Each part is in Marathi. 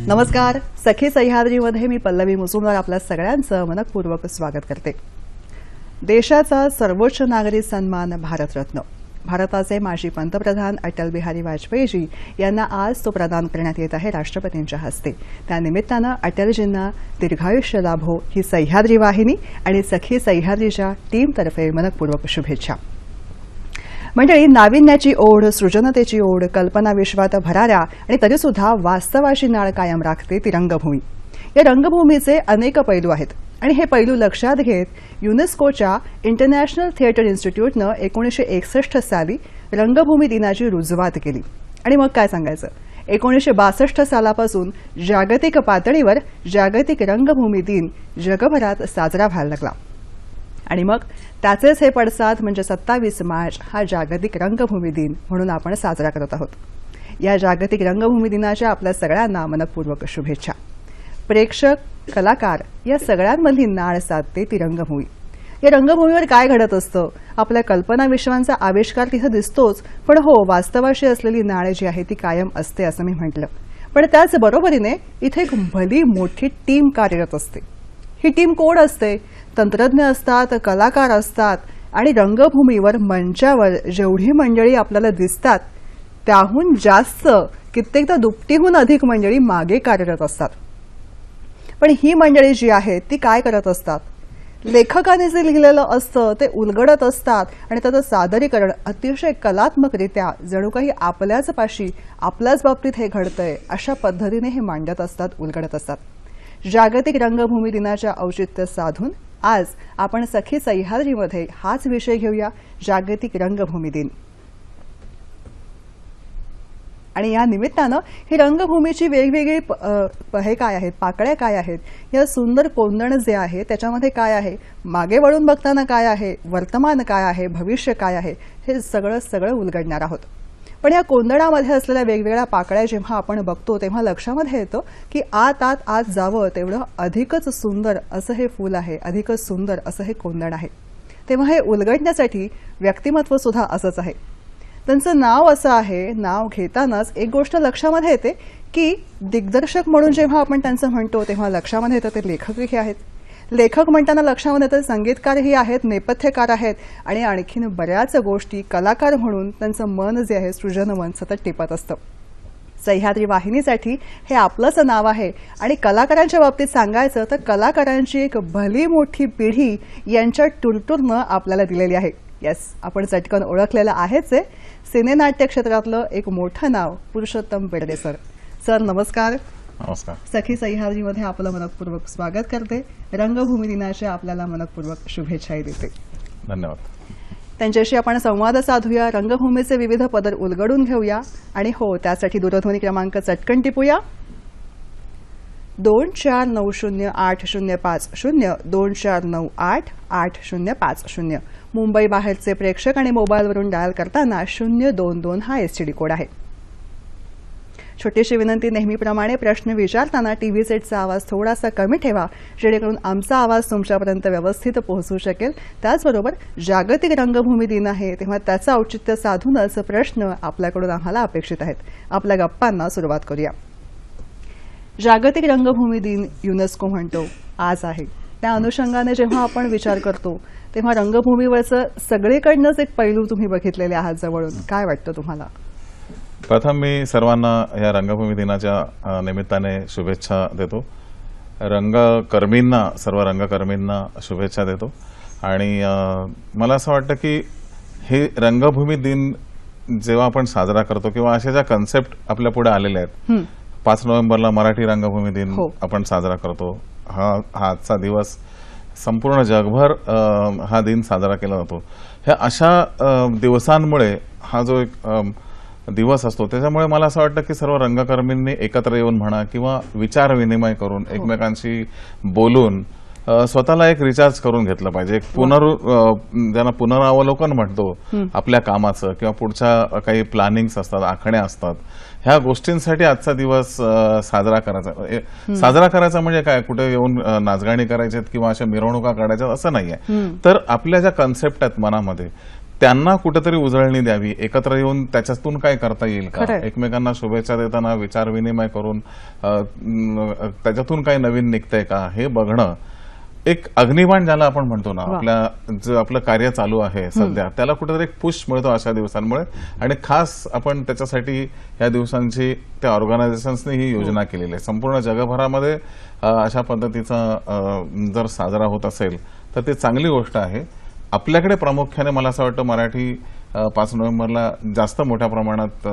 नमस्कार. सखी सह्याद्रीमध्ये मी पल्लवी मुजुमदार आपल्या सगळ्यांचं मनपूर्वक स्वागत करते. देशाचा सर्वोच्च नागरी सन्मान भारतरत्न भारताचे माजी पंतप्रधान अटल बिहारी वाजपेयीजी यांना आज तो प्रदान करण्यात येत आहे राष्ट्रपतींच्या हस्ते. त्यानिमित्तानं अटलजींना दीर्घायुष्य लाभो ही सह्याद्री वाहिनी आणि सखी सह्याद्रीच्या टीमतर्फे मनपूर्वक शुभेच्छा. मंडळी, नाविन्याची ओढ, सृजनतेची ओढ, कल्पना विश्वात भराऱ्या आणि तरीसुद्धा वास्तवाशी नाळ कायम राखते ती रंगभूमी. या रंगभूमीचे अनेक पैलू आहेत आणि हे पैलू लक्षात घेत युनेस्कोच्या इंटरनॅशनल थिएटर इन्स्टिट्यूटनं 1961 साली रंगभूमी दिनाची रुजवात केली. आणि मग काय सांगायचं, 1962 सालापासून जागतिक पातळीवर जागतिक रंगभूमी दिन जगभरात साजरा व्हायला लागला. आणि मग त्याचेच हे पडसाद म्हणजे 27 मार्च हा जागतिक रंगभूमी दिन म्हणून आपण साजरा करत आहोत. या जागतिक रंगभूमी दिनाच्या आपल्या सगळ्यांना मनपूर्वक शुभेच्छा. प्रेक्षक, कलाकार या सगळ्यांमधली नाळ साधते ती रंगभूमी. या रंगभूमीवर काय घडत असतं, आपल्या कल्पना विश्वांचा आविष्कार तिथं दिसतोच, पण हो, वास्तवाशी असलेली नाळ जी आहे ती कायम असते असं मी म्हटलं. पण त्याच बरोबरीने इथे एक भली मोठी टीम कार्यरत असते. ही टीम कोण असते? तंत्रज्ञ असतात, कलाकार असतात आणि रंगभूमीवर मंचावर जेवढी मंडळी आपल्याला दिसतात त्याहून जास्त, कित्येकदा दुपटीहून अधिक मंडळी मागे कार्यरत असतात. पण ही मंडळी जी आहेत ती काय करत असतात? लेखकाने जे लिहिलेलं असतं ते उलगडत असतात आणि त्याचं सादरीकरण अतिशय कलात्मकरित्या जणू काही आपल्याच पाशी, आपल्याच बाबतीत हे घडतंय अशा पद्धतीने हे मांडत असतात, उलगडत असतात. जागतिक रंगभूमी दिनाच्या औचित्य साधून आज आपण सखी सह्याद्रीमध्ये हाच विषय घेऊया, जागतिक रंगभूमी दिन. आणि या निमित्तानं ही रंगभूमीची वेगवेगळी हे काय आहेत, पाकळ्या काय आहेत, या सुंदर कोंदण जे आहे त्याच्यामध्ये काय आहे, मागे वळून बघताना काय आहे, वर्तमान काय आहे, भविष्य काय आहे, हे सगळं उलगडणार आहोत. पण या कोंदणामध्ये असलेल्या वेगवेगळ्या पाकळ्या जेव्हा आपण बघतो तेव्हा लक्षामध्ये येतं की आत जावं तेवढं अधिकच सुंदर असं हे फूल आहे, अधिकच सुंदर असं हे कोंदण आहे. तेव्हा हे उलगडण्यासाठी व्यक्तिमत्व सुद्धा असंच आहे. त्यांचं नाव असं आहे. नाव घेतानाच एक गोष्ट लक्षामध्ये येते की दिग्दर्शक म्हणून जेव्हा आपण त्यांचं म्हणतो तेव्हा लक्षामध्ये येतं ते लेखकही आहेत. लेखक म्हणताना लक्षामध्ये येतं संगीतकारही आहेत, नेपथ्यकार आहेत आणि आणखीन बऱ्याच गोष्टी. कलाकार म्हणून त्यांचं मन जे आहे, सृजन मन सतत टिपत असतं. सह्याद्री वाहिनीसाठी हे आपलंच नाव आहे. आणि कलाकारांच्या बाबतीत सांगायचं तर कलाकारांची एक भली मोठी पिढी यांच्या टुरटुरनं आपल्याला दिलेली आहे. येस, आपण चटकन ओळखलेलं आहेच आहे. सिनेनाट्य क्षेत्रातलं एक मोठं नाव पुरुषोत्तम बेर्डे सर. सर नमस्कार. नमस्कार. सखी सह्याद्रीमध्ये आपलं मनपूर्वक स्वागत करते. रंगभूमी दिनाच्या आपल्याला मनपूर्वक शुभेच्छाही देते. धन्यवाद. त्यांच्याशी आपण संवाद साधूया, रंगभूमीचे विविध पदर उलगडून घेऊया. आणि हो, त्यासाठी दूरध्वनी क्रमांक चटकन टिपूया. 24908050 24988050. मुंबई बाहेरचे प्रेक्षक आणि मोबाईलवरून डायल करताना 022 हा एसटीडी कोड आहे. छोटीशी विनंती, नेहमीप्रमाणे प्रश्न विचारताना टीव्ही सेटचा आवाज थोडासा कमी ठेवा जेणेकरून आमचा आवाज तुमच्यापर्यंत व्यवस्थित पोहोचू शकेल. त्याचबरोबर जागतिक रंगभूमी दिन आहे तेव्हा त्याचं औचित्य साधूनच प्रश्न आपल्याकडून आम्हाला अपेक्षित आहेत. आपल्या गप्पांना सुरुवात करूया. जागतिक रंगभूमी दिन युनेस्को म्हणतो आज आहे. त्या अनुषंगाने जेव्हा आपण विचार करतो तेव्हा रंगभूमीवरचं सगळीकडनंच एक पैलू तुम्ही बघितलेले आहात जवळून. काय वाटतं तुम्हाला? प्रथम मी सर्वांना या रंगभूमी दिनाच्या निमित्ताने शुभेच्छा देतो. रंगकर्मींना, सर्व रंगकर्मींना शुभेच्छा देतो. आणि मला असं वाटतं की हे रंगभूमी दिन जेव्हा आपण साजरा करतो किंवा अशा ज्या कन्सेप्ट आपल्या पुढे आलेल्या आहेत, 5 नोव्हेंबरला मराठी रंगभूमी दिन आपण साजरा करतो. हा आजचा दिवस संपूर्ण जगभर हा दिन साजरा केला जातो. ह्या अशा दिवसांमुळे हा जो एक दिवस असतो, त्याच्यामुळे मला असं वाटतं की सर्व रंगकर्मींनी एकत्र येऊन म्हणा किंवा विचार विनिमय करून एकमेकांशी बोलून स्वतःला एक रिचार्ज करून घेतलं पाहिजे. एक ज्यांना पुनरावलोकन म्हणतो आपल्या कामाचं किंवा पुढच्या काही प्लॅनिंग्स असतात, आखण्या असतात, ह्या गोष्टींसाठी आजचा दिवस साजरा करायचा म्हणजे काय, कुठे येऊन नाचगाणी करायच्यात किंवा अशा मिरवणुका काढायच्यात असं नाहीये. तर आपल्या ज्या कन्सेप्ट आहेत मनामध्ये त्यांना कुठेतरी उजळणी द्यावी, एकत्र येऊन त्याच्यातून काय करता येईल का, एकमेकांना शुभेच्छा देताना विचार विनिमय करून त्याच्यातून काही नवीन निघतंय का हे बघणं, एक अग्निबाण ज्याला आपण म्हणतो ना, आपलं कार्य चालू आहे सध्या, त्याला कुठेतरी एक पुश मिळतो अशा दिवसांमुळे. आणि खास आपण त्याच्यासाठी या दिवसांची त्या ऑर्गनायझेशन्सनी ही योजना केलेली आहे. संपूर्ण जगभरामध्ये अशा पद्धतीचा जर साजरा होत असेल तर ते चांगली गोष्ट आहे. आपल्याकडे प्रामुख्याने मला असं वाटतं मराठी 5 नोव्हेंबरला जास्त मोठ्या प्रमाणात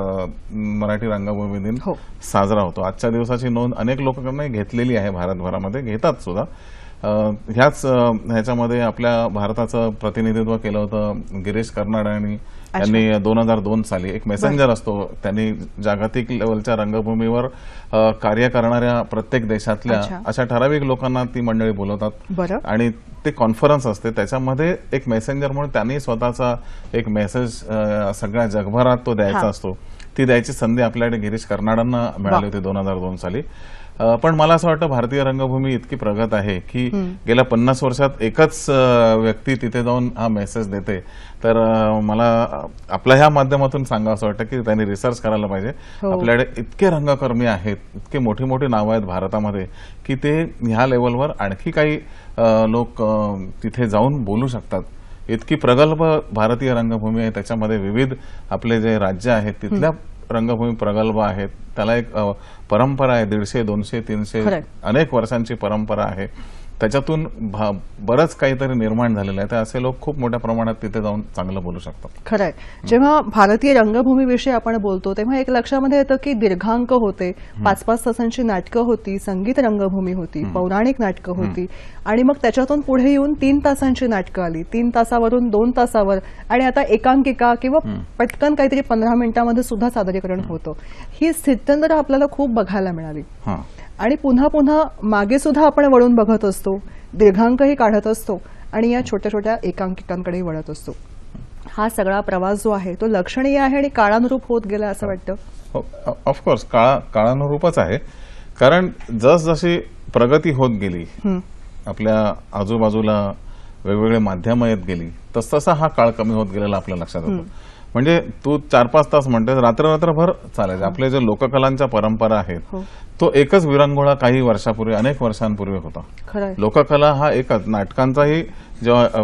मराठी रंगभूमी दिन साजरा होतो. आजच्या दिवसाची नोंद अनेक लोकांनी घेतलेली आहे, भारतभरामध्ये घेतात सुद्धा. ह्याच्यामध्ये आपल्या भारताचं प्रतिनिधित्व केलं होतं गिरीश कर्नाडांनी. त्यांनी 2002 साली एक मेसेंजर असतो, त्यांनी जागतिक लेवलच्या रंगभूमीवर कार्य करणाऱ्या प्रत्येक देशातल्या अशा ठराविक लोकांना ती मंडळी बोलवतात आणि ते कॉन्फरन्स असते. त्याच्यामध्ये एक मेसेंजर म्हणून त्यांनी स्वतःचा एक मेसेज सगळ्या जगभरात तो द्यायचा असतो. ती द्यायची संधी आपल्याकडे गिरीश कर्नाडांना मिळाली होती 2002 साली. पण मला असं वाटतं भारतीय रंगभूमी इतकी प्रगत आहे की गेल्या 50 वर्षात एकच व्यक्ती तिथे जाऊन हा मेसेज देते. तर मला आपल्या ह्या माध्यमातून सांगा असं वाटतं की त्यांनी रिसर्च करायला पाहिजे. आपल्याकडे इतके रंगकर्मी आहेत, इतके मोठी मोठी नावं आहेत भारतामध्ये की ते ह्या लेवलवर आणखी काही लोक तिथे जाऊन बोलू शकतात. इतकी प्रगल्भ भारतीय रंगभूमी आहे. त्याच्यामध्ये विविध आपले जे राज्य आहेत तिथल्या रंगभूमी प्रगल्भ आहेत. त्याला एक परंपरा आहे, 150, 200, 300 अनेक वर्षांची परंपरा आहे. त्याच्यातून बरंच काहीतरी निर्माण झालेलं आहे. तर असे लोक खूप मोठ्या प्रमाणात तिथे जाऊन चांगलं बोलू शकतात. खरंय. जेव्हा भारतीय रंगभूमीविषयी आपण बोलतो तेव्हा एक लक्षामध्ये येतं की दीर्घांक होते, 5-5 तासांची नाटकं होती, संगीत रंगभूमी होती, पौराणिक नाटकं होती आणि मग त्याच्यातून पुढे येऊन 3 तासांची नाटकं आली, 3 तासावरून 2 तासावर आणि आता एकांकिका किंवा पटकन काहीतरी 15 मिनिटांमध्ये सुद्धा सादरीकरण होतं. ही स्थित्यंतर आपल्याला खूप बघायला मिळाली आणि पुन्हा पुन्हा मागे सुद्धा आपण वळून बघत असतो, दीर्घांकही काढत असतो आणि या छोट्या छोट्या एकांकिकांकडे वळत असतो. हा सगळा प्रवास जो आहे तो लक्षणीय आहे आणि काळानुरूप होत गेला असं वाटतं. ऑफकोर्स काळानुरूपच आहे, कारण जसजशी प्रगती होत गेली, आपल्या आजूबाजूला वेगवेगळे माध्यमं येत गेली, तसतसा हा काळ कमी होत गेलेला आपल्या लक्षात येतो. म्हणजे तू 4-5 तास म्हणते, रात्रभर चालायचं. आपले जे लोककलांच्या परंपरा आहेत तो एकच विरंगुळा काही वर्षापूर्वी, अनेक वर्षांपूर्वी होता. लोककला हा एकच. नाटकांचाही जेव्हा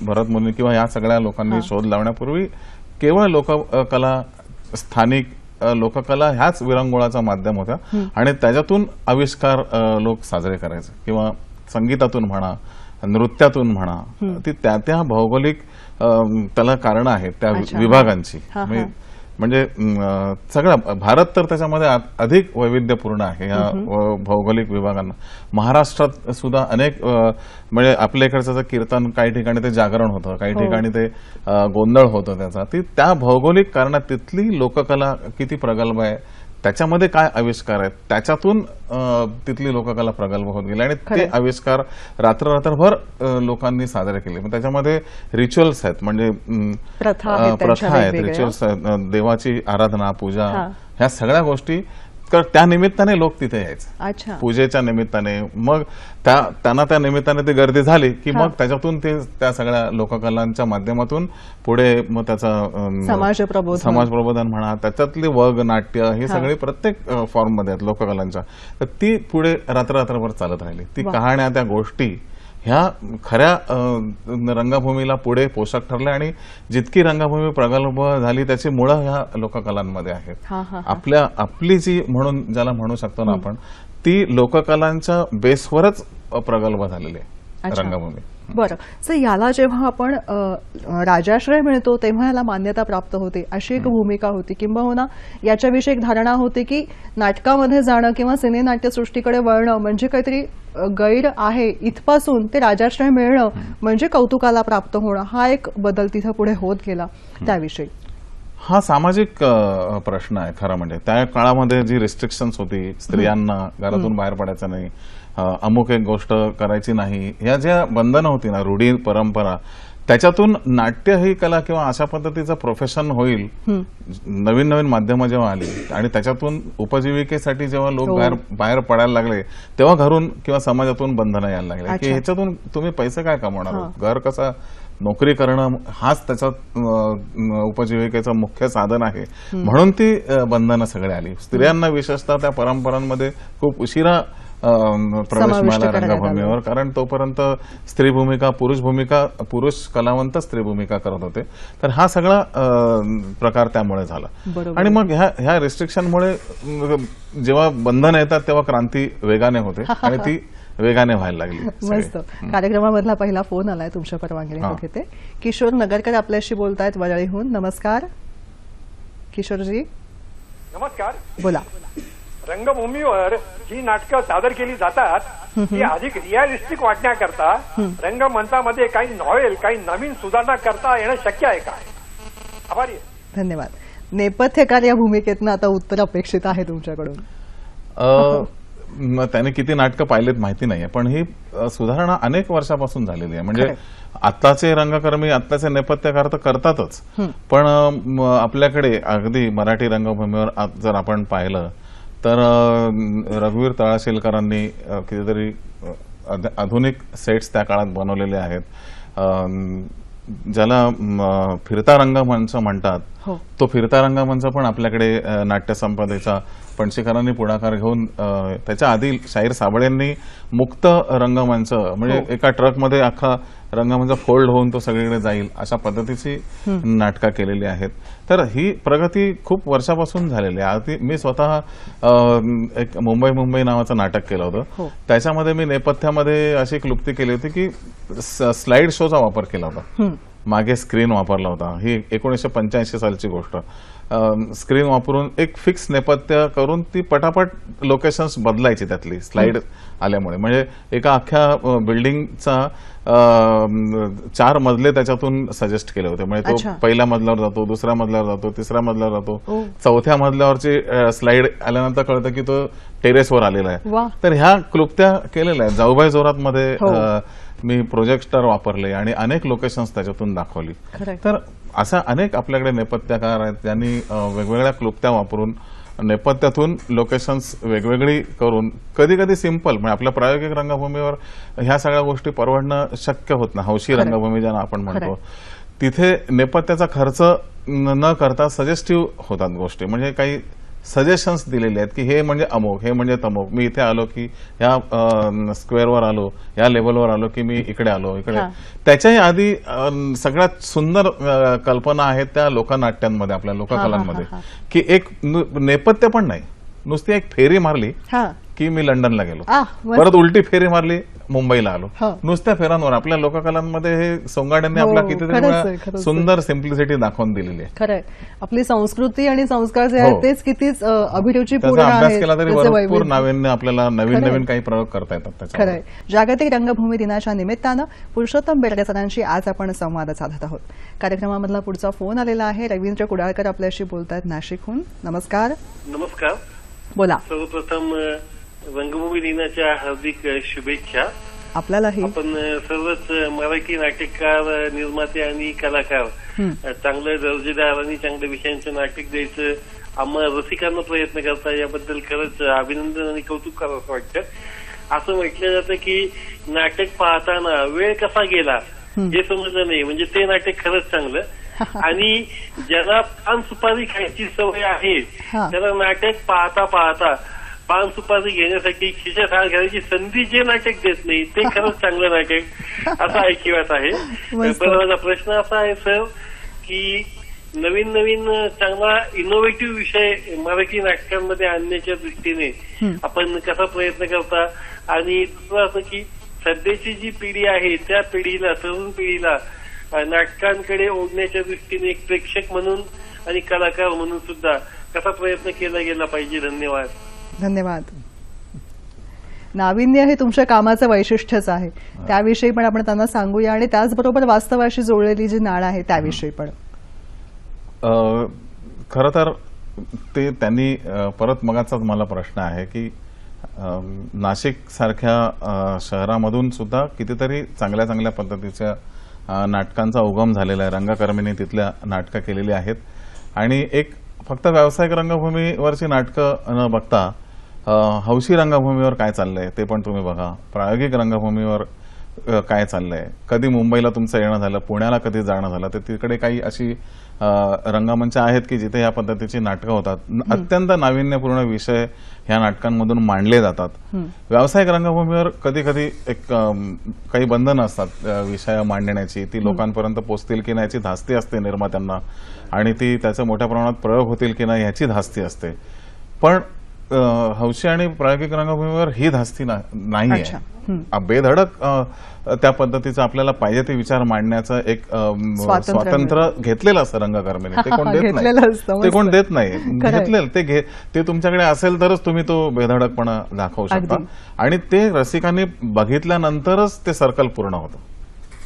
भरतमुनी किंवा या सगळ्या लोकांनी शोध लावण्यापूर्वी केवळ लोककला, स्थानिक लोककला ह्याच विरंगुळाचा माध्यम होत्या आणि त्याच्यातून आविष्कार लोक साजरे करायचे किंवा संगीतातून म्हणा, नृत्यातून म्हणा. ती त्या भौगोलिक त्याला कारण आहेत त्या विभागांची. म्हणजे सगळं भारत तर त्याच्यामध्ये अधिक वैविध्यपूर्ण आहे या भौगोलिक विभागांना. महाराष्ट्रात सुद्धा अनेक, म्हणजे आपल्या इकडचं कीर्तन काही ठिकाणी ते जागरण होतं, काही ठिकाणी ते गोंधळ होतं. त्याचा त्या भौगोलिक कारणात तिथली लोककला किती प्रगल्भ आहे, त्याच्यामध्ये काय आविष्कार आहेत, त्याच्यातूून तिथली लोककला प्रगल्भ होत गेली आणि ते आविष्कार रात्रभर लोकांनी साजरे केले. मग त्याच्यामध्ये रिच्युअल्स आहेत, म्हणजे प्रथा आहेत, रिच्युअल्स आहेत, देवाची आराधना, पूजा, ह्या सगळ्या गोष्टी. तर त्या निमित्ताने लोक तिथे यायचे, पूजेच्या निमित्ताने. मग त्यांना त्या निमित्ताने ती गर्दी झाली की मग त्याच्यातून ते त्या सगळ्या लोककलांच्या माध्यमातून पुढे मग त्याचा समाज प्रबोधन म्हणा, त्याच्यातली वग, नाट्य, ही सगळी प्रत्येक फॉर्म मध्ये आहेत लोककलांच्या. तर ती पुढे रात्रभर चालत राहिली. ती कहाण्या, त्या गोष्टी ह्या खऱ्या रंगभूमीला पुढे पोषक ठरल्या आणि जितकी रंगभूमी प्रगल्भ झाली त्याची मुळं ह्या लोककलांमध्ये आहेत. आपली जी म्हणून ज्याला म्हणू शकतो ना आपण, ती लोककलांच्या बेसवरच प्रगल्भ झालेली आहे अच्छा. रंगभूमी. बरं, सर याला जेव्हा आपण राजाश्रय मिळतो तेव्हा याला मान्यता प्राप्त होते अशी एक भूमिका होती, किंबहुना याच्याविषयी एक धारणा होती की नाटकामध्ये जाणं किंवा सिनेनाट्यसृष्टीकडे वळणं म्हणजे काहीतरी गैर आहे, इथपासून ते राजाश्रय मिळणं म्हणजे कौतुकाला प्राप्त होणं, हा एक बदल तिथं पुढे होत गेला. त्याविषयी हा सामाजिक प्रश्न आहे खरं म्हणजे. त्या काळामध्ये जी रिस्ट्रिक्शन्स होती, स्त्रियांना घरातून बाहेर पडायचं नाही, अमुक एक गोष्ट करायची नाही, ह्या ज्या बंधनं होती ना, रूढी परंपरा, त्याच्यातून नाट्य ही कला किंवा अशा पद्धतीचं प्रोफेशन होईल, नवीन नवीन माध्यमं जेव्हा आली आणि त्याच्यातून उपजीविकेसाठी जेव्हा लोक बाहेर पडायला लागले, तेव्हा घरून किंवा समाजातून बंधनं यायला लागले की ह्याच्यातून तुम्ही पैसे काय कमवणार, घर कसं, नोकरी करणं हाच त्याच्यात उपजीविकेचं मुख्य साधन आहे. म्हणून ती बंधनं सगळी आली. स्त्रियांना विशेषतः त्या परंपरांमध्ये खूप उशिरा प्रवेश मिळाला रंगभूमीवर, कारण तोपर्यंत स्त्री भूमिका, पुरुष कलावंत स्त्री भूमिका करत होते. तर हा सगळा प्रकार त्यामुळे झाला. आणि मग ह्या रिस्ट्रिक्शनमुळे जेव्हा बंधन येतात तेव्हा क्रांती वेगाने होते आणि ती वेगाने व्हायला लागली. मस्त. कार्यक्रमामधला पहिला फोन आलाय, तुमच्या परवानगीने घेते. किशोर नगरकर आपल्याशी बोलतायत वरळीहून. नमस्कार किशोरजी. नमस्कार. बोला. रंगभूमीवर जी नाटकं सादर केली जातात ती अधिक रिअलिस्टिक वाटण्याकरता रंगमंचामध्ये काही नॉवेल, काही नवीन सुधारणा करता येणं शक्य आहे का? आभारी आहे. धन्यवाद. नेपथ्यकार या भूमिकेतनं आता उत्तर अपेक्षित आहे तुमच्याकडून. त्याने किती नाटकं पाहिलेत माहिती नाहीये, पण ही सुधारणा अनेक वर्षापासून झालेली आहे. म्हणजे आत्ताचे रंगकर्मी, आत्ताचे नेपथ्यकार तर करतातच, पण आपल्याकडे अगदी मराठी रंगभूमीवर जर आपण पाहिलं तर रघुवीर तळाशीलकरांनी कितीतरी आधुनिक सेट्स त्या काळात बनवलेले आहेत. ज्याला फिरता रंगमंच म्हणतात, तो फिरता रंगमंच पण आपल्याकडे नाट्यसंपदेचा पणशीकरांनी पुढाकार घेऊन, त्याच्या आधी शाहीर साबळेंनी मुक्त रंगमंच म्हणजे एका ट्रकमध्ये अख्खा रंगमंच फोल्ड होऊन तो सगळीकडे जाईल अशा पद्धतीची नाटकं केलेली आहेत. तर ही प्रगती खूप वर्षापासून झालेली आहे. मी स्वतः एक मुंबई नावाचं नाटक केलं होतं. त्याच्यामध्ये मी नेपथ्यामध्ये अशी क्लुप्ती केली होती की स्लाइड शोचा वापर केला होता. मागे स्क्रीन वापरला होता. ही 1985 सालची गोष्ट. स्क्रीन वापरून एक फिक्स नेपथ्य करून ती पटापट लोकेशन्स बदलायची त्यातली स्लाइड आल्यामुळे. म्हणजे एका अख्ख्या बिल्डिंगचा 4 मजले त्याच्यातून सजेस्ट केले होते. म्हणजे तो पहिल्या मजल्यावर जातो, दुसऱ्या मजल्यावर जातो, तिसऱ्या मजल्यावर जातो, चौथ्या मजल्यावरची स्लाइड आल्यानंतर कळतं की तो टेरेसवर आलेला आहे. तर ह्या क्लुप्त्या केलेल्या आहेत. जाऊबाई जोरात मध्ये मी प्रोजेक्टर वापरले आणि अनेक लोकेशन्स त्याच्यातून दाखवली. तर अशा अनेक आपल्याकडे नेपथ्यकार आहेत ज्यांनी वेगवेगळ्या क्लुप्त्या वापरून नेपथ्यातून लोकेशन्स वेगवेगळी करून, कधी कधी सिंपल म्हणजे आपल्या प्रायोगिक रंगभूमीवर ह्या सगळ्या गोष्टी परवडणं शक्य होत नाही. हौशी रंगभूमी ज्यांना आपण म्हणतो, तिथे नेपथ्याचा खर्च न करता सजेस्टिव्ह होतात गोष्टी. म्हणजे काही सजेशन्स दिलेले आहेत की हे म्हणजे अमुक, हे म्हणजे तमुक. मी इथे आलो की ह्या स्क्वेअरवर आलो, या लेवलवर आलो की मी इकडे आलो, इकडे. त्याच्याही आधी सगळ्यात सुंदर कल्पना आहेत त्या लोकनाट्यांमध्ये, आपल्या लोककलांमध्ये, की एक नेपथ्य पण नाही, नुसती एक फेरी मारली की मी लंडनला गेलो, परत उलटी फेरी मारली मुंबईला आलो. नुसत्या फेऱ्यांवर आपल्या लोककलांमध्ये हे सोंगाड्यांनी आपला कितीतरी सुंदर सिम्प्लिसिटी दाखवून दिलेली आहे. खरंय. आपली संस्कृती आणि संस्कार जे आहेत तेच कितीच अभिरुचीपूर्ण आहेत. अभ्यास केला तरी भरपूर नाविन्य आपल्याला नवीन काही प्रयोग करता येतात. खरंय. जागतिक रंगभूमी दिनाच्या निमित्तानं पुरुषोत्तम बेडगे सरांशी आज आपण संवाद साधत आहोत. कार्यक्रमामधला पुढचा फोन आलेला आहे. रवींद्र कुडाळकर आपल्याशी बोलतायत नाशिकहून. नमस्कार. नमस्कार. बोला. सर्वप्रथम रंगभूमी दिनाच्या हार्दिक शुभेच्छा आपल्यालाही. आपण सर्वच मराठी नाटककार, निर्माते आणि कलाकार चांगलं दर्जेदार आणि चांगल्या विषयांचं नाटक द्यायचं आम्हा रसिकांना प्रयत्न करता, याबद्दल खरंच अभिनंदन आणि कौतुक करावं वाटतं. असं म्हटलं जातं की नाटक पाहताना वेळ कसा गेला हे समजलं नाही, म्हणजे ते नाटक खरंच चांगलं. आणि ज्याला पान सुपारी खायची सवय आहे त्याला नाटक पाहता पाहता पान सुपारी घेण्यासाठी खिशात हात घालायची संधी जे नाटक देत नाही ते खरंच चांगलं नाटक, असा ऐकिवात आहे. पण माझा प्रश्न असा आहे सर की नवीन नवीन चांगला इनोव्हेटिव्ह विषय मराठी नाटकांमध्ये आणण्याच्या दृष्टीने आपण कसा प्रयत्न करता, आणि दुसरं असं की सध्याची जी पिढी आहे त्या पिढीला, तरुण पिढीला नाटकांकडे ओढण्याच्या दृष्टीने एक प्रेक्षक म्हणून आणि कलाकार म्हणून सुद्धा कसा प्रयत्न केला गेला पाहिजे. धन्यवाद. धन्यवाद. नाविन्य हे तुमच्या कामाचं वैशिष्ट्यच आहे, त्याविषयी पण आपण त्यांना सांगूया आणि त्याचबरोबर वास्तवाशी जोडलेली जी नाळ आहे त्याविषयी पण. खरं तर ते त्यांनी परत मगाचाच मला प्रश्न आहे की नाशिक सारख्या शहरामधून सुद्धा कितीतरी चांगल्या चांगल्या पद्धतीच्या नाटकांचा उगम झालेला आहे. रंगकर्मींनी तिथल्या नाटकं केलेली आहेत आणि एक फक्त व्यावसायिक रंगभूमीवरची नाटकं न बघता हौशी रंगभूमीवर काय चाललंय ते पण तुम्ही बघा. प्रायोगिक रंगभूमीवर काय चाललंय, कधी मुंबईला तुमचं येणं झालं, पुण्याला कधी जाणं झालं, तर तिकडे काही अशी रंगमंच आहेत की जिथे या पद्धतीची नाटकं होतात. अत्यंत नाविन्यपूर्ण विषय ह्या नाटकांमधून मांडले जातात. व्यावसायिक रंगभूमीवर कधी कधी एक काही बंधनं असतात विषय मांडण्याची, ती लोकांपर्यंत पोहोचतील की नाही याची धास्ती असते निर्मात्यांना, आणि ती त्याचे मोठ्या प्रमाणात प्रयोग होतील की नाही याची धास्ती असते. पण हौशी आणि प्रायोगिक रंगभूमीवर ही धास्ती नाहीये. बेधडक त्या पद्धतीचं आपल्याला पाहिजे ते विचार मांडण्याचं एक स्वातंत्र्य घेतलेलं असतं रंगकर्मीने. ते कोण देत नाही, ते कोण देत नाही. घेतलेलं ते तुमच्याकडे असेल तरच तुम्ही तो बेधडकपणा दाखवू शकता, आणि ते रसिकांनी बघितल्यानंतरच ते सर्कल पूर्ण होतं.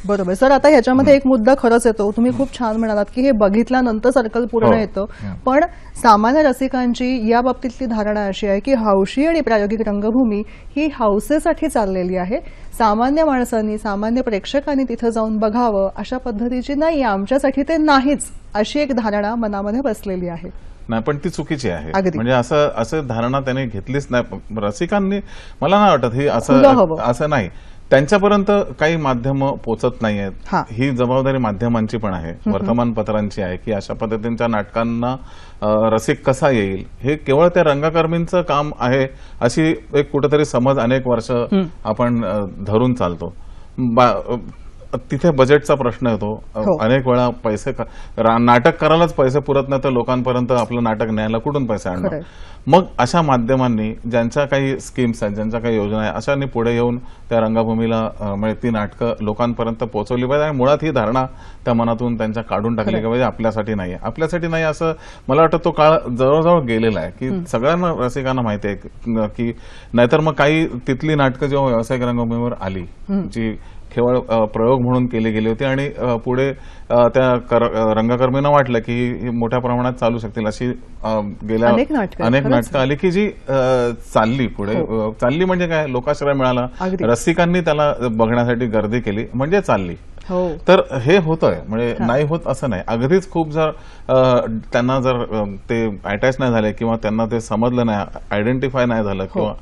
बरोबर सर. आता ह्याच्यामध्ये एक मुद्दा खरंच येतो, तुम्ही खूप छान म्हणालात की हे बघितल्यानंतर सर्कल पूर्ण येतं, पण सामान्य रसिकांची या बाबतीतली धारणा अशी आहे की हौशी आणि प्रायोगिक रंगभूमी ही हौसेसाठी चाललेली आहे, सामान्य माणसांनी, सामान्य प्रेक्षकांनी तिथं जाऊन बघावं अशा पद्धतीची नाही, आमच्यासाठी ते नाहीच, अशी एक धारणा मनामध्ये बसलेली आहे. नाही, पण ती चुकीची आहे. म्हणजे असं धारणा त्याने घेतलीच नाही. रसिकांनी, मला नाही वाटत ही असं नाही, त्यांच्यापर्यंत काही माध्यम पोचत नाहीयेत. ही जबाबदारी माध्यमांची पण आहे, वर्तमानपत्रांची आहे की अशा पद्धतीच्या नाटकांना रसिक कसा येईल हे केवळ त्या रंगकर्मींचं काम आहे अशी एक कुठेतरी समज अनेक वर्ष आपण धरून चालतो. तिथे बजेटचा प्रश्न येतो. अनेक वेळा पैसे नाटक करायलाच पैसे पुरत नाही तर लोकांपर्यंत आपलं नाटक न्यायला कुठून पैसे आणणार. मग अशा माध्यमांनी ज्यांच्या काही स्कीम्स आहेत, ज्यांच्या काही योजना आहेत, अशांनी पुढे येऊन त्या रंगभूमीला म्हणजे ती नाटकं लोकांपर्यंत पोहोचवली पाहिजे. आणि मुळात ही धारणा त्या मनातून त्यांच्या काढून टाकली पाहिजे आपल्यासाठी नाही, आपल्यासाठी नाही असं मला वाटतं. तो काळ जवळजवळ गेलेला आहे की सगळ्यांना रसिकांना माहिती आहे की नाहीतर मग काही तिथली नाटकं जेव्हा व्यावसायिक रंगभूमीवर आली जी केवळ प्रयोग म्हणून केली गेली होती आणि पुढे त्या रंगकर्मींना वाटलं की मोठ्या प्रमाणात चालू शकतील अशी गेल्या अनेक नाटकं आली की जी चालली पुढे. चालली म्हणजे काय, लोकाश्रय मिळाला, रसिकांनी त्याला बघण्यासाठी गर्दी केली म्हणजे चालली. तर हे होतंय, म्हणजे नाही होत असं नाही. अगदीच खूप जर त्यांना जर ते अटॅच नाही झाले किंवा त्यांना ते समजलं नाही, आयडेंटिफाय नाही झालं किंवा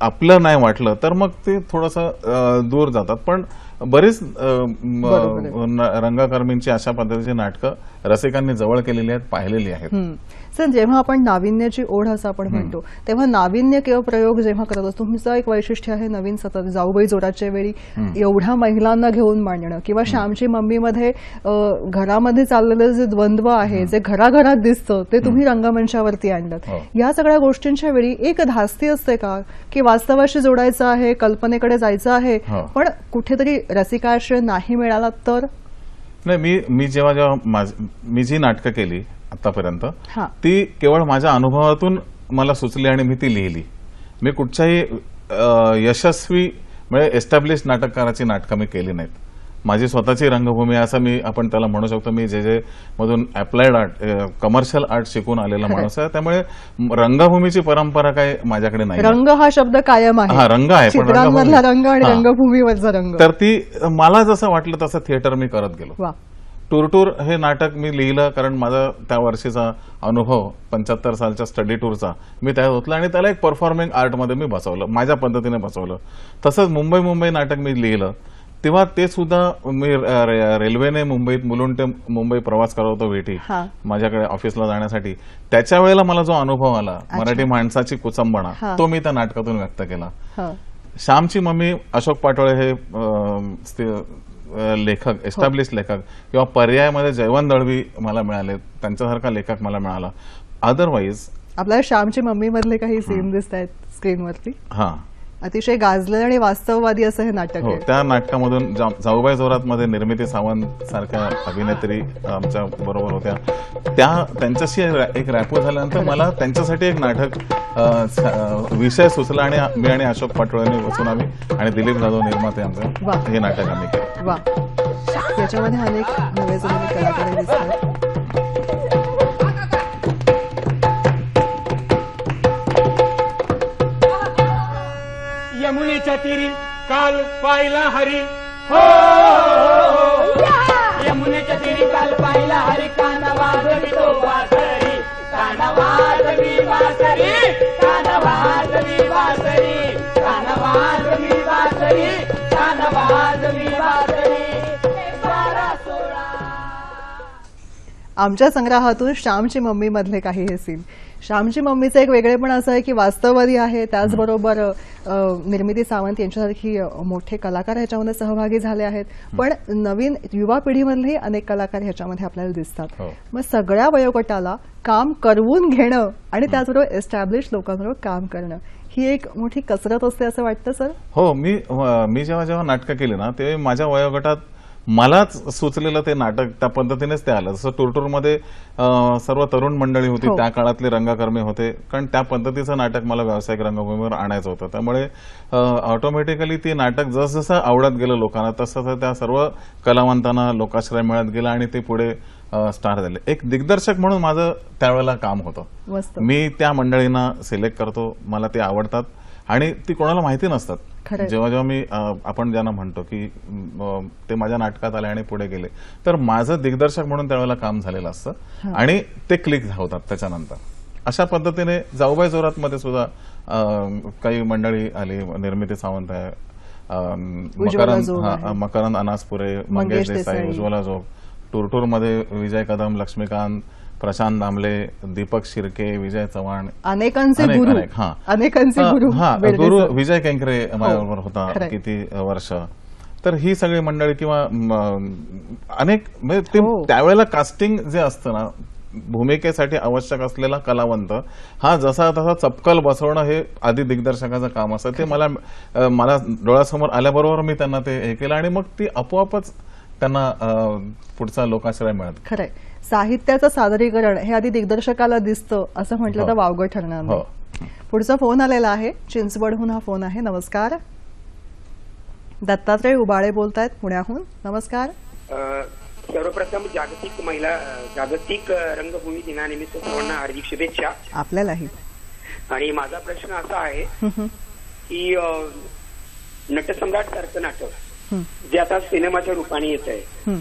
आपलं नाही वाटलं तर मग ते थोडंसं दूर जातात. पण बरीच रंगकर्मींची अशा पद्धतीची नाटकं रसिकांनी जवळ केलेली आहेत, पाहिलेली आहेत. सर, जेव्हा आपण नाविन्याची ओढ असं आपण म्हणतो तेव्हा नाविन्य किंवा प्रयोग जेव्हा करत असतो, तुमचं एक वैशिष्ट्य आहे नवीन सतत जाऊबाई जोराच्या वेळी एवढ्या महिलांना घेऊन मांडणं, किंवा श्यामची मम्मीमध्ये घरामध्ये चाललेलं जे द्वंद्व आहे, जे घराघरात दिसतं ते तुम्ही रंगमंचावरती आणलं. या सगळ्या गोष्टींच्या वेळी एक धास्ती असते का की वास्तवाशी जोडायचं आहे, कल्पनेकडे जायचं आहे, पण कुठेतरी रसिकाश्रय नाही मिळाला तर? नाही, मी जेव्हा मी जी नाटकं केली आतापर्यंत ती केवळ माझ्या अनुभवातून मला सुचली आणि मी ती लिहिली. मी कुठच्याही यशस्वी म्हणजे एस्टॅब्लिश नाटककाराची नाटकं मी केली नाहीत. माझी स्वतःची रंगभूमी असं आपण त्याला म्हणू शकतो. मी जे मधून अप्लाइड आर्ट, कमर्शियल आर्ट शिकून आलेला माणूस आहे, त्यामुळे रंगभूमीची परंपरा काय माझ्याकडे नाही. रंग हा शब्द कायम आहे. रंग आहे, पण रंग आणि रंगभूमीवरचा रंग. तर ती मला जसं वाटलं तसं थिएटर मी करत गेलो. टूर हे नाटक मी लिहिलं कारण माझा त्या वर्षीचा अनुभव 75 सालच्या स्टडी टूरचा मी त्यात होतला आणि त्याला एक परफॉर्मिंग आर्टमध्ये मी बसवलं, माझ्या पद्धतीने बसवलं. तसंच मुंबई नाटक मी लिहिलं तेव्हा ते सुद्धा मी रेल्वेने मुंबईत मुलुंड ते मुंबई प्रवास करत होतो भेटी माझ्याकडे ऑफिसला जाण्यासाठी. त्याच्या वेळेला मला जो अनुभव आला मराठी माणसाची कुचंबणा तो मी त्या नाटकातून व्यक्त केला. श्यामची मम्मी अशोक पाटोळे हे लेखक, एस्टॅब्लिश लेखक किंवा पर्यायामध्ये जयवंत दळवी मला मिळाले, त्यांच्यासारखा लेखक मला मिळाला. अदरवाईज आपल्याला श्यामची मम्मी मधले काही सीन दिसत आहेत स्क्रीनवरती. हा, अतिशय गाजलेलं आणि वास्तववादी असं हे नाटक हो, आहे. त्या नाटकामधून जाऊबाई जोरात मध्ये निर्मिती सावंत सारख्या अभिनेत्री आमच्या बरोबर होत्या. त्यांच्याशी एक रॅपो झाल्यानंतर मला त्यांच्यासाठी एक नाटक विषय सुचला आणि मी आणि अशोक पाटोळेंनी बसून आम्ही आणि दिलीप जाधव निर्माते वा. आमचं हे नाटक आम्ही केलं. वा, याच्यामध्ये अनेक नवे जुने कलाकार दिसतात. यमुनेच्या तीरी काल पाहिला हरी हो, यमुनेच्या तीरी काल पाहिला हरी, काना वाजवी तो वासरी, काना वाजवी वासरी, काना वाजवी वासरी, काना वाजवी वासरी, काना वाजवी वासरी. 12-16 आमच्या संग्रहातून श्यामची मम्मी मधले काही हे सीन. श्यामची मम्मीचं एक वेगळेपण असं आहे की वास्तववादी आहे, त्याचबरोबर निर्मिती सावंत यांच्यासारखी मोठे कलाकार ह्याच्यामध्ये सहभागी झाले आहेत. पण नवीन युवा पिढीमधलेही अनेक कलाकार ह्याच्यामध्ये आपल्याला दिसतात. हो. मग सगळ्या वयोगटाला काम करवून घेणं आणि त्याचबरोबर एस्टॅब्लिश लोकांबरोबर काम करणं ही एक मोठी कसरत असते असं वाटतं सर? हो, मी जेव्हा नाटकं केली ना, ते माझ्या वयोगटात मलाच सुचलेलं ते नाटक त्या पद्धतीनेच ते आलं. जसं टुरटुरमध्ये सर्व तरुण मंडळी होती, हो. त्या काळातले रंगकर्मी होते, कारण त्या पद्धतीचं नाटक मला व्यावसायिक रंगभूमीवर आणायचं होतं. त्यामुळे ऑटोमॅटिकली ती नाटक जसं आवडत गेलं लोकांना, तसं त्या सर्व कलावंतांना लोकाश्रय मिळत गेला आणि ते पुढे स्टार झाले. एक दिग्दर्शक म्हणून माझं त्यावेळेला काम होतं. मस्त. मी त्या मंडळींना सिलेक्ट करतो, मला ते आवडतात आणि ती कोणाला माहिती नसतात. खरंय. जेव्हा मी आपण ज्यांना म्हणतो की ते माझ्या नाटकात आले आणि पुढे गेले, तर माझं दिग्दर्शक म्हणून त्यावेळेला काम झालेलं असतं आणि ते क्लिक होतात त्याच्यानंतर. अशा पद्धतीने जाऊबाई जोरात मध्ये सुद्धा काही मंडळी आली. निर्मिती सावंत आहे, मकरंद अनासपुरे, मंगेश देसाई, उज्ज्वला जोग. टुरटुरमध्ये विजय कदम, लक्ष्मीकांत, प्रशांत दामले, दीपक शिर्के, विजय चव्हाण, अनेकांचे गुरु. अनेकांचे गुरु. गुरु विजय केंकरे माझ्याबरोबर होता किती वर्ष. तर ही सगळी मंडळी किंवा अनेक म्हणजे ते त्यावेळेला कास्टिंग जे असतं ना, भूमिकेसाठी आवश्यक असलेला कलावंत हा जसा तसा चपकल बसवणं हे आधी दिग्दर्शकाचं काम असतं. ते मला डोळ्यासमोर आल्याबरोबर मी त्यांना ते हे केलं आणि मग ती आपोआपच त्यांना पुढचा लोकाश्रय मिळत. खरंय. साहित्याचं सादरीकरण हे आधी दिग्दर्शकाला दिसतं असं म्हटलं तर वावगं ठरणार नाही. पुढचा फोन आलेला आहे, चिंचवडहून हा फोन आहे. नमस्कार, दत्तात्रय उबाळे बोलतायत पुण्याहून. नमस्कार. सर्वप्रथम जागतिक रंगभूमी दिनानिमित्त सर्वांना हार्दिक शुभेच्छा. आपल्यालाही. आणि माझा प्रश्न असा आहे की नटसम्राट सारखं नाटक जे आता सिनेमाच्या रूपाने येत आहे,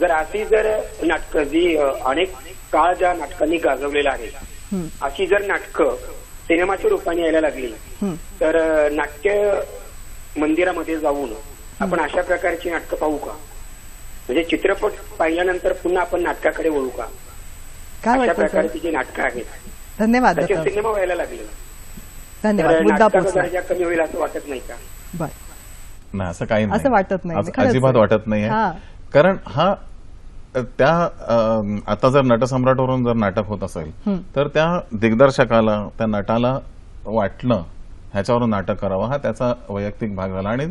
जर अशी जर नाटकं जी अनेक काळ ज्या नाटकांनी गाजवलेला आहे, अशी जर नाटकं सिनेमाच्या रूपाने यायला लागली तर नाट्य मंदिरामध्ये जाऊन आपण अशा प्रकारची नाटकं पाहू का? म्हणजे चित्रपट पाहिल्यानंतर पुन्हा आपण नाटकाकडे वळू का? काय अशा वाटतं प्रकारची जी नाटकं आहेत धन्यवाद. त्याचे सिनेमा व्हायला लागले, धन्यवाद. मुद्दा नाटकाचा पोहोचला. दर्जा कमी होईल असं वाटत नाही का? बरं. नाही, असं काही असं वाटत नाही. खरंच अजिबात आहे. वाटत नाहीये. कारण आता जर नटसम्राटवरून जर नाटक होत असेल तर त्या दिग्दर्शकाला, त्या नटाला वाटणं ह्याच्यावरून नाटक करावं हा त्याचा वैयक्तिक भाग झाला. आणि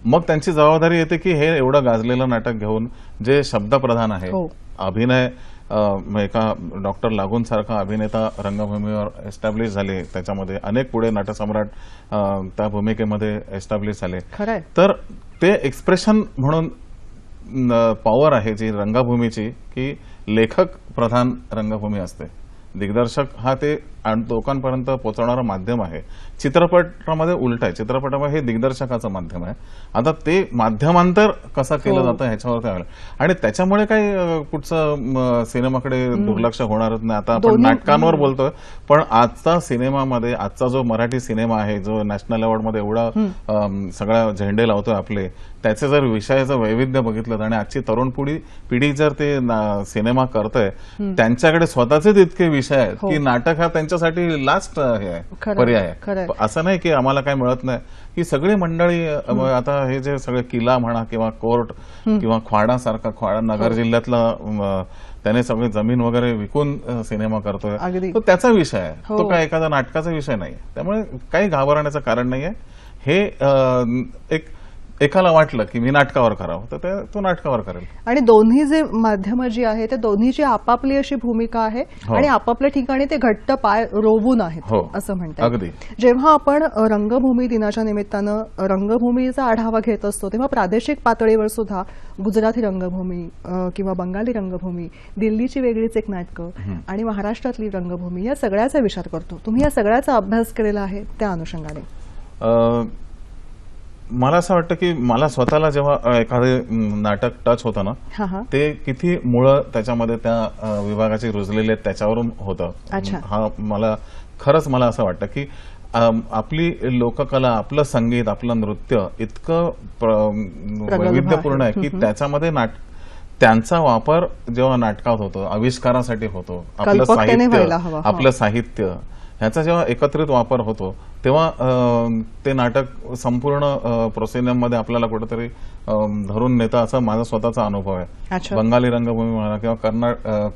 मग त्यांची जबाबदारी येते की हे एवढं गाजलेलं नाटक घेऊन जे शब्दप्रधान आहे, अभिनय एका डॉक्टर लागून सारखा अभिनेता रंगभूमीवर एस्टॅब्लिश झाले, त्याच्यामध्ये अनेक पुढे नटसम्राट त्या भूमिकेमध्ये एस्टॅब्लिश झाले. तर ते एक्सप्रेशन म्हणून पॉवर आहे जी रंगभूमीची, की लेखक प्रधान रंगभूमी असते, दिग्दर्शक हा ते लोकांपर्यंत पोहोचवणारं माध्यम आहे. चित्रपटामध्ये उलट आहे, चित्रपटामध्ये हे दिग्दर्शकाचं माध्यम आहे. आता ते माध्यमांतर कसं केलं जातं ह्याच्यावर आहे आणि त्याच्यामुळे काही पुढचं सिनेमाकडे दुर्लक्ष होणारच नाही. आता आपण नाटकांवर बोलतोय, पण आजचा सिनेमामध्ये आजचा जो मराठी सिनेमा आहे, जो नॅशनल अवॉर्डमध्ये एवढा सगळ्या झेंडे लावतोय आपले, त्याचे जर विषयाचं वैविध्य बघितलं आणि आजची तरुण पिढी जर ते सिनेमा करतोय, त्यांच्याकडे स्वतःचेच इतके विषय आहेत की नाटक हा त्यांच्या त्यांच्यासाठी लास्ट हे आहे, खरंय, पर्याय आहे. खरंय. असं नाही की आम्हाला काय मिळत नाही. ही सगळी मंडळी आता हे जे सगळे किल्ला म्हणा किंवा कोर्ट किंवा ख्वाडा सारखा, ख्वाडा नगर जिल्ह्यातला त्याने सगळी जमीन वगैरे विकून सिनेमा करतोय, अगदी. तो त्याचा विषय आहे. हो. तो काय एखादा नाटकाचा विषय नाही. त्यामुळे काही घाबरण्याचं कारण नाहीये. हे एक एकाला वाटलं की मी नाटकावर करावं तर तो नाटकावर करेल. आणि दोन्ही जे माध्यम जी आहे ते दोन्हीची आपापली अशी भूमिका आहे हो. आणि आपापल्या ठिकाणी ते घट्ट पाय रोवून आहेत हो. असं म्हणतात. अगदी. जेव्हा आपण रंगभूमी दिनाच्या निमित्तानं रंगभूमीचा आढावा घेत असतो तेव्हा प्रादेशिक पातळीवर सुद्धा गुजराती रंगभूमी किंवा बंगाली रंगभूमी, दिल्लीची वेगळीच एक नाटकं आणि महाराष्ट्रातली रंगभूमी या सगळ्याचा विचार करतो. तुम्ही या सगळ्याचा अभ्यास केलेला आहे त्या अनुषंगाने. मला असं वाटतं की मला स्वतःला जेव्हा एखादे नाटक टच होतं ना, हा हा ते किती मुळं त्याच्यामध्ये त्या विभागाची रुजलेली आहेत त्याच्यावरून होतं. अच्छा. खरंच मला असं वाटतं की आपली लोककला, आपलं संगीत, आपलं नृत्य इतकं वैविध्यपूर्ण आहे की त्याच्यामध्ये त्यांचा वापर जेव्हा नाटकात होतो, आविष्कारासाठी होतो, कल्पकतेने व्हायला हवा. आपलं साहित्य ह्याचा जेव्हा एकत्रित वापर होतो तेव्हा ते नाटक संपूर्ण प्रोसेनियममध्ये आपल्याला कुठेतरी धरून नेतं असं माझा स्वतःचा अनुभव आहे. अच्छा. बंगाली रंगभूमी म्हणा किंवा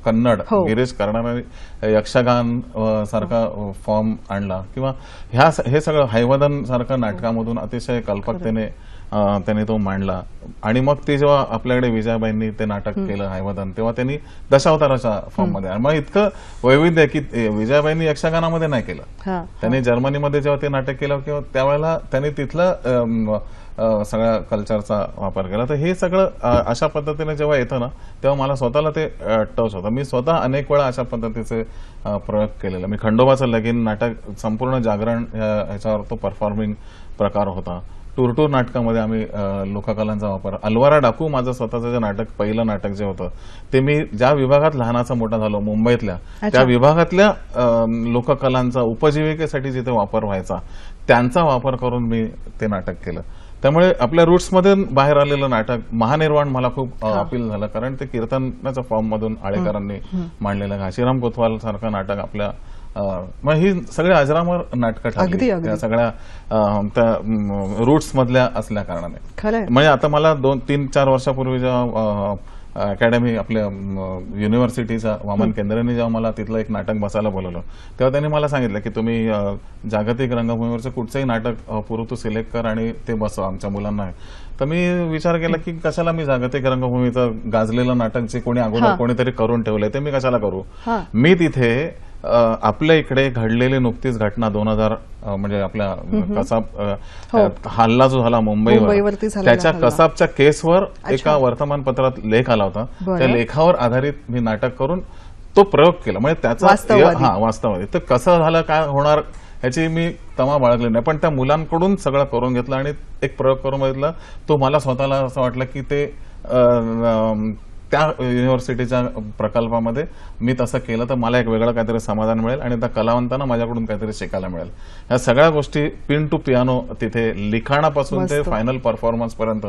कन्नड हो. गिरीश कर्नाडने यक्षगान सारखा फॉर्म आणला किंवा हे सगळं हैवदन सारखं नाटकामधून अतिशय कल्पकतेने त्यांनी तो मांडला. आणि मग ते जेव्हा आपल्याकडे विजयाबाईंनी ते नाटक केलं हैवदन, तेव्हा त्यांनी दशावताराच्या फॉर्ममध्ये. मग इतकं वैविध्य आहे की विजयाबाईंनी यक्षगानामध्ये नाही केलं, त्यांनी जर्मनीमध्ये जेव्हा ते नाटक केलं किंवा त्यावेळेला त्यांनी तिथलं सगळ्या कल्चरचा वापर केला. तर हे सगळं अशा पद्धतीने जेव्हा येतं ना तेव्हा मला स्वतःला ते टच होतं. मी स्वतः अनेक वेळा अशा पद्धतीचे प्रयोग केलेला. मी खंडोबाचं लगीन नाटक संपूर्ण जागरण ह्याच्यावर तो परफॉर्मिंग प्रकार होता. टूर नाटकामध्ये आम्ही लोककलांचा वापर. अलवारा डाकू माझं स्वतःचं जे नाटक, पहिलं नाटक जे होतं ते मी ज्या विभागात लहानाचा मोठा झालो मुंबईतल्या, त्या विभागातल्या लोककलांचा उपजीविकेसाठी जिथे वापर व्हायचा त्यांचा वापर करून मी ते नाटक केलं. त्यामुळे आपल्या रूट्समध्ये बाहेर आलेलं नाटक महानिर्वाण मला खूप अपील झालं, कारण ते कीर्तनाच्या फॉर्ममधून आळेकरांनी मांडलेलं घाशीराम कोतवाल सारखं नाटक आपल्या मग ही सगळी अजरामर नाटकं ठरली त्या सगळ्या त्या रूट्स मधल्या असल्या कारणाने. म्हणजे आता मला 2-3-4 वर्षापूर्वी जेव्हा अकॅडमी आपल्या युनिव्हर्सिटीचा वामन केंद्राने जेव्हा मला तिथलं एक नाटक बसायला बोलवलं तेव्हा त्यांनी मला सांगितलं की तुम्ही जागतिक रंगभूमीवरचं कुठचंही नाटक तू सिलेक्ट कर आणि ते बसव आमच्या मुलांना. तर मी विचार केला की कशाला मी जागतिक रंगभूमीचं गाजलेलं नाटक जे कोणी अगोदर कोणीतरी करून ठेवलंय ते मी कशाला करू. मी तिथे आपल्या इकडे घडलेली नुकतीच घटना 2000 म्हणजे आपल्या कसाब हल्ला जो झाला मुंबईवर, त्याच्या कसाबच्या केसवर एका वर्तमानपत्रात लेख आला होता. त्या लेखावर आधारित मी नाटक करून तो प्रयोग केला. म्हणजे त्याचा वास्तववादी. तर कसं झालं, काय होणार ह्याची मी तमा बाळगली नाही, पण त्या मुलांकडून सगळं करून घेतलं आणि एक प्रयोग करून बघितला. तो मला स्वतःला असं वाटलं की ते त्या युनिव्हर्सिटीच्या प्रकल्पामध्ये मी तसं केलं तर मला एक वेगळं काहीतरी समाधान मिळेल आणि त्या कलावंतांना माझ्याकडून काहीतरी शिकायला मिळेल. या सगळ्या गोष्टी पिन टू पियानो तिथे लिखाणापासून ते फायनल परफॉर्मन्स पर्यंत,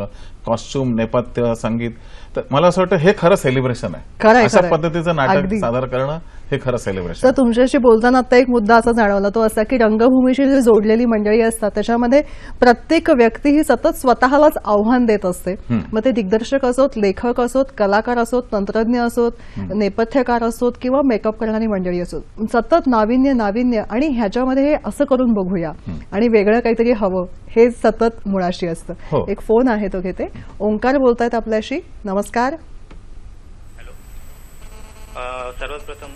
कॉस्ट्युम, नेपथ्य, संगीत. तर मला असं वाटतं हे खरं सेलिब्रेशन आहे. अशा पद्धतीचं नाटक सादर करणं हे खरं सेलिब्रेशन. तर तुमच्याशी बोलताना आता एक मुद्दा असा जाणवला तो असा की रंगभूमीशी जी जोडलेली मंडळी असतात त्याच्यामध्ये प्रत्येक व्यक्ती ही सतत स्वतःलाच आव्हान देत असते. मग ते दिग्दर्शक असोत, लेखक असोत, कलाकार असोत, तंत्रज्ञ असोत, नेपथ्यकार असोत किंवा मेकअप करणारी मंडळी असोत, सतत नाविन्य आणि ह्याच्यामध्ये हे असं करून बघूया आणि वेगळं काहीतरी हवं हे सतत मुळाशी असतं. एक फोन आहे तो घेते. ओंकार बोलतायत आपल्याशी. नमस्कार. हॅलो. सर्वप्रथम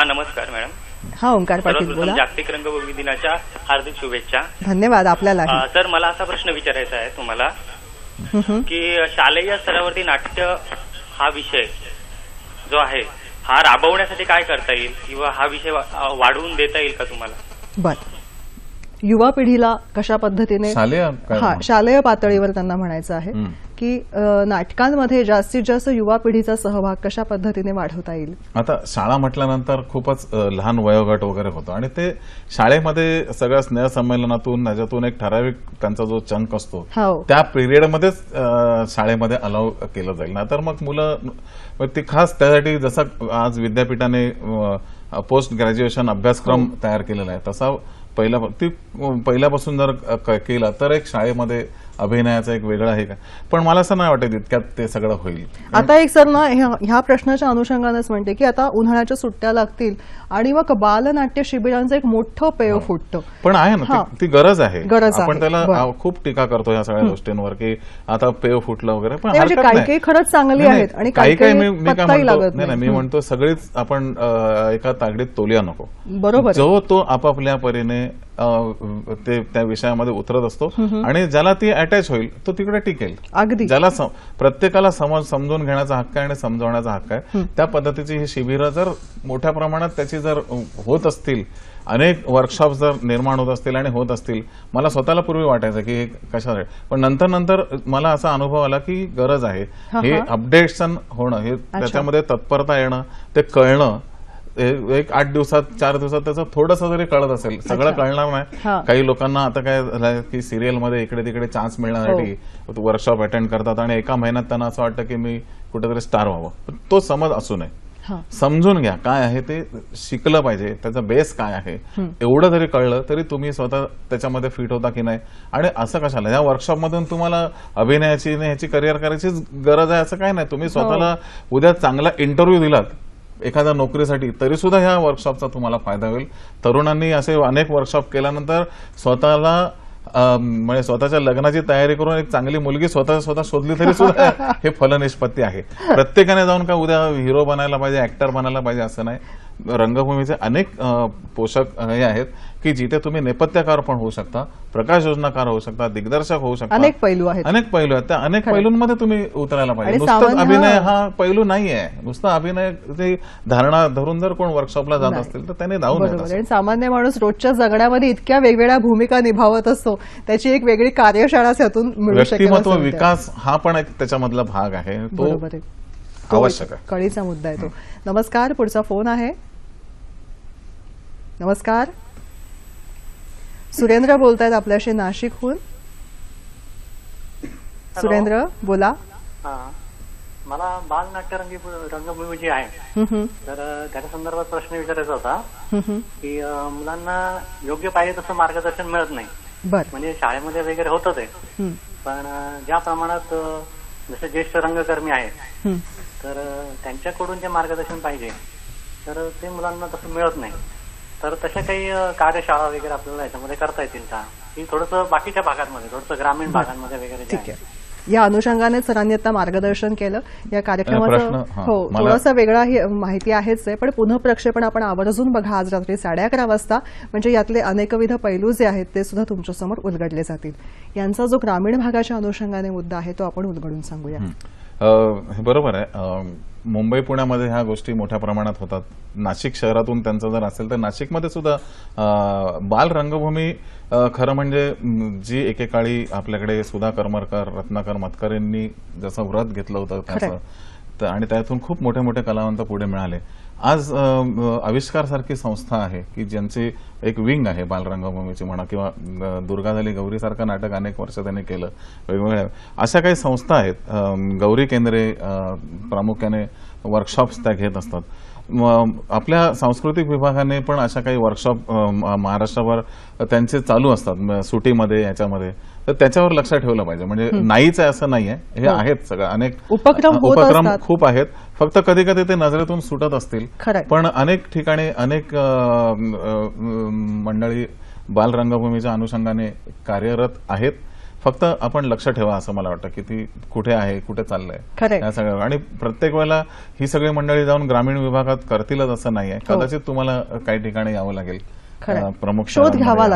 नमस्कार मॅडम. ओंकार पाटील बोला. जागतिक रंगभूमी दिनाच्या हार्दिक शुभेच्छा. धन्यवाद. आपल्याला सर मला असा प्रश्न विचारायचा आहे तुम्हाला की शालेय स्तरावरती नाट्य हा विषय जो आहे हा राबवण्यासाठी काय करता येईल किंवा हा विषय वाढवून देता येईल का तुम्हाला? बर. युवा पिढीला कशा पद्धतीने शालेय काय हा शालेय पातळीवर त्यांना म्हणायचं आहे की नाटकांमध्ये जास्तीत जास्त युवा पिढीचा सहभाग कशा पद्धतीने वाढवता येईल. आता शाळा म्हटल्यानंतर खूपच लहान वयोगट वगैरे होतो आणि ते शाळेमध्ये सगळ्या स्नेहसंमेलनातून त्याच्यातून एक ठराविक त्यांचा जो चंक असतो हो. त्या पिरियडमध्येच शाळेमध्ये अलाव केलं जाईल ना तर मग मुलं ती खास त्यासाठी जसं आज विद्यापीठाने पोस्ट ग्रॅज्युएशन अभ्यासक्रम तयार केलेला आहे तसा पहिल्यापासून जर केला तर एक शाळेमध्ये अभिनयाचं एक वेगळं आहे का पण मला असं नाही वाटत इतक्यात ते सगळं होईल. आता एक सर ना ह्या प्रश्नाच्या अनुषंगानेच म्हणते की आता उन्हाळ्याच्या सुट्ट्या लागतील आणि मग बालनाट्य शिबिरांचं एक मोठं पेय फुटतं. पण आहे ना ती गरज आहे. गरज आपण आहे. त्याला खूप टीका करतो या सगळ्या गोष्टींवर की आता पेय फुटलं वगैरे पण म्हणजे हरकत काही नाही. काही खरंच चांगली नाही, आहेत आणि काही काही मी काय पत्ताही म्हणतो लागत नाही मी म्हणतो सगळीच आपण एका तागडीत तोलूया नको. बरोबर जो तो आपापल्या परीने ते त्या विषयामध्ये उतरत असतो आणि ज्याला ती अटॅच होईल तो तिकडे टिकेल. अगदी ज्याला प्रत्येकाला समजून घेण्याचा हक्क आहे आणि समजवण्याचा हक्क आहे त्या पद्धतीची ही शिबिरं जर मोठ्या प्रमाणात त्याची जर होत असतील अनेक वर्कशॉप जर निर्माण होत असतील आणि होत असतील मला स्वतःला पूर्वी वाटायचं की हे कशासाठी पण नंतर मला असा अनुभव आला की गरज आहे हे अपडेशन होणं हे त्याच्यामध्ये तत्परता येणं ते कळणं एक 8 दिवसात 4 दिवसात त्याचं थोडंसं जरी कळत असेल सगळं कळणार नाही. काही लोकांना आता काय झालंय की सिरियलमध्ये इकडे तिकडे चान्स मिळण्यासाठी वर्कशॉप अटेंड करतात आणि एका महिन्यात त्यांना असं वाटतं की मी कुठेतरी स्टार व्हावं. तो समज असू नये. समजून घ्या काय आहे ते शिकलं पाहिजे त्याचा बेस काय आहे एवढं जरी कळलं तरी तुम्ही स्वतः त्याच्यामध्ये फिट होता की नाही. आणि असं कशाला या वर्कशॉपमधून तुम्हाला अभिनयाची ह्याची करिअर करायचीच गरज आहे असं काय नाही. तुम्ही स्वतःला उद्या चांगला इंटरव्ह्यू दिलात एखाद्या नोकरीसाठी तरी सुद्धा ह्या वर्कशॉपचा तुम्हाला फायदा होईल. तरुणांनी असे अनेक वर्कशॉप केल्यानंतर स्वतःला म्हणजे स्वतःच्या लग्नाची तयारी करून एक चांगली मुलगी स्वतः शोधली तरी सुद्धा हे फलनिष्पत्ती आहे. प्रत्येकाने जाऊन का उद्या हिरो बनायला पाहिजे ऍक्टर बनायला पाहिजे असं नाही. रंगभूमीचे अनेक पोषक हे आहेत की जिथे तुम्ही नेपथ्यकार पण होऊ शकता प्रकाश योजनाकार होऊ शकता दिग्दर्शक होऊ शकता. अनेक पैलू आहेत. त्या अनेक पैलूंमध्ये तुम्ही उतरायला पाहिजे. नुसतं अभिनय हा पैलू नाहीये. नुसतं अभिनय धारणा धरून जर कोण वर्कशॉपला जात असतील तर त्याने धावून आणि सामान्य माणूस रोजच्या जगण्यामध्ये इतक्या वेगवेगळ्या भूमिका निभावत असतो त्याची एक वेगळी कार्यशाळा त्यातून मिळू शकेल. व्यक्तिमत्व विकास हा पण एक त्याच्यामधला भाग आहे तो आवश्यक आहे. कळीचा मुद्दा आहे तो. नमस्कार पुढचा फोन आहे. नमस्कार सुरेंद्र बोलतायत आपल्याशी नाशिकहून. सुरेंद्र बोला. मला बालनाट्य रंगभूमी जी आहे तर त्याच्या संदर्भात प्रश्न विचारायचा होता की मुलांना योग्य पाहिजे तसं मार्गदर्शन मिळत नाही. म्हणजे शाळेमध्ये वगैरे होतं ते पण ज्या प्रमाणात जसे ज्येष्ठ रंगकर्मी आहेत तर त्यांच्याकडून जे मार्गदर्शन पाहिजे तर ते मुलांना तसं मिळत नाही. तर तशा काही कार्यशाळा वगैरे आपल्याला याच्यामध्ये करता येतील का की थोडंसं बाकीच्या भागांमध्ये थोडंसं ग्रामीण भागांमध्ये वगैरे. ठीक आहे. या अनुषंगाने सरांनी आता मार्गदर्शन केलं. या कार्यक्रमाचं थोडंसं वेगळा ही माहिती आहेच आहे पण पुन्हा प्रक्षेपण आपण आवर्जून बघा आज रात्री 11:30 वाजता. म्हणजे यातले अनेकविध पैलू जे आहेत ते सुद्धा तुमच्यासमोर उलगडले जातील. यांचा जो ग्रामीण भागाच्या अनुषंगाने मुद्दा आहे तो आपण उलगडून सांगूया. बरोबर आहे. मुंबई पुण्यामध्ये ह्या गोष्टी मोठ्या प्रमाणात होतात. नाशिक शहरातून त्यांचं जर असेल तर नाशिकमध्ये सुद्धा बाल रंगभूमी खरं म्हणजे जी एकेकाळी आपल्याकडे सुधा करमरकर रत्नाकर मतकर यांनी जसं व्रत घेतलं होतं त्याचं आणि त्यातून खूप मोठे मोठे कलावंत पुढे मिळाले. आज आविष्कार सारखी संस्था आहे की ज्यांची एक विंग आहे बाल रंगभूमीची म्हणा किंवा दुर्गा झाली गौरी सारखं नाटक अनेक वर्ष त्यांनी केलं. वेगवेगळ्या अशा काही संस्था आहेत. गौरी केंद्रे प्रामुख्याने वर्कशॉप्स त्या घेत असतात. आपल्या सांस्कृतिक विभागाने पण अशा काही वर्कशॉप महाराष्ट्रभर त्यांचे चालू असतात सुटीमध्ये याच्यामध्ये. तर त्याच्यावर लक्ष ठेवलं पाहिजे. म्हणजे नाहीच आहे असं नाहीये. हे आहेत सगळं अनेक उपक्रम खूप आहेत. फक्त कधी कधी ते नजरेतून सुटत असतील पण अनेक ठिकाणी अनेक मंडळी बाल रंगभूमीच्या अनुषंगाने कार्यरत आहेत. फक्त आपण लक्ष ठेवा असं मला वाटतं की ती कुठे आहे कुठे चाललंय या सगळ्या. आणि प्रत्येक वेळेला ही सगळी मंडळी जाऊन ग्रामीण विभागात करतीलच असं नाहीये. कदाचित तुम्हाला काही ठिकाणी यावं लागेल. प्रमुख शोध घ्यावा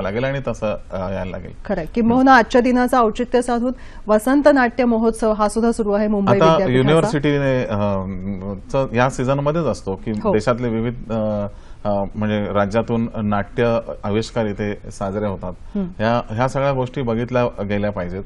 लागेल आणि तसं यायला लागेल. खरं किंबहुना आजच्या दिनाचं औचित्य साधून वसंत नाट्य महोत्सव हा सुद्धा सुरू आहे मुंबई विद्यापीठाचा. युनिव्हर्सिटीने या सीझन मध्येच असतो की देशातले विविध म्हणजे राज्यातून नाट्य आविष्कार इथे साजरे होतात. ह्या सगळ्या गोष्टी बघितल्या गेल्या पाहिजेत.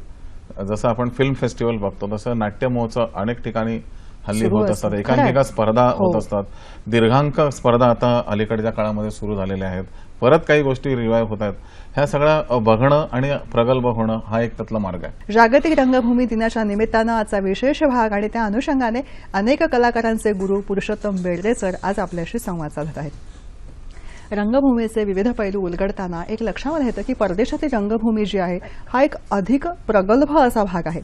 जसं आपण फिल्म फेस्टिवल बघतो तसं नाट्य महोत्सव अनेक ठिकाणी हल्ली होत असतात. एकांकिका स्पर्धा होत असतात. दीर्घांक स्पर्धा आता अलीकडच्या काळामध्ये सुरू झालेल्या आहेत. परत काही गोष्टी रिवाईव्ह होत आहेत. ह्या सगळ्या बघणं आणि प्रगल्भ होणं हा एक त्यातला मार्ग आहे. जागतिक रंगभूमी दिनाच्या निमित्तानं आजचा विशेष भाग आणि त्या अनुषंगाने अनेक कलाकारांचे गुरु पुरुषोत्तम बेर्डे सर आज आपल्याशी संवाद साधत आहेत. रंगभूमीचे विविध पैलू उलगडताना एक लक्षामध्ये येतं की परदेशातील रंगभूमी जी आहे हा एक अधिक प्रगल्भ असा भाग आहे.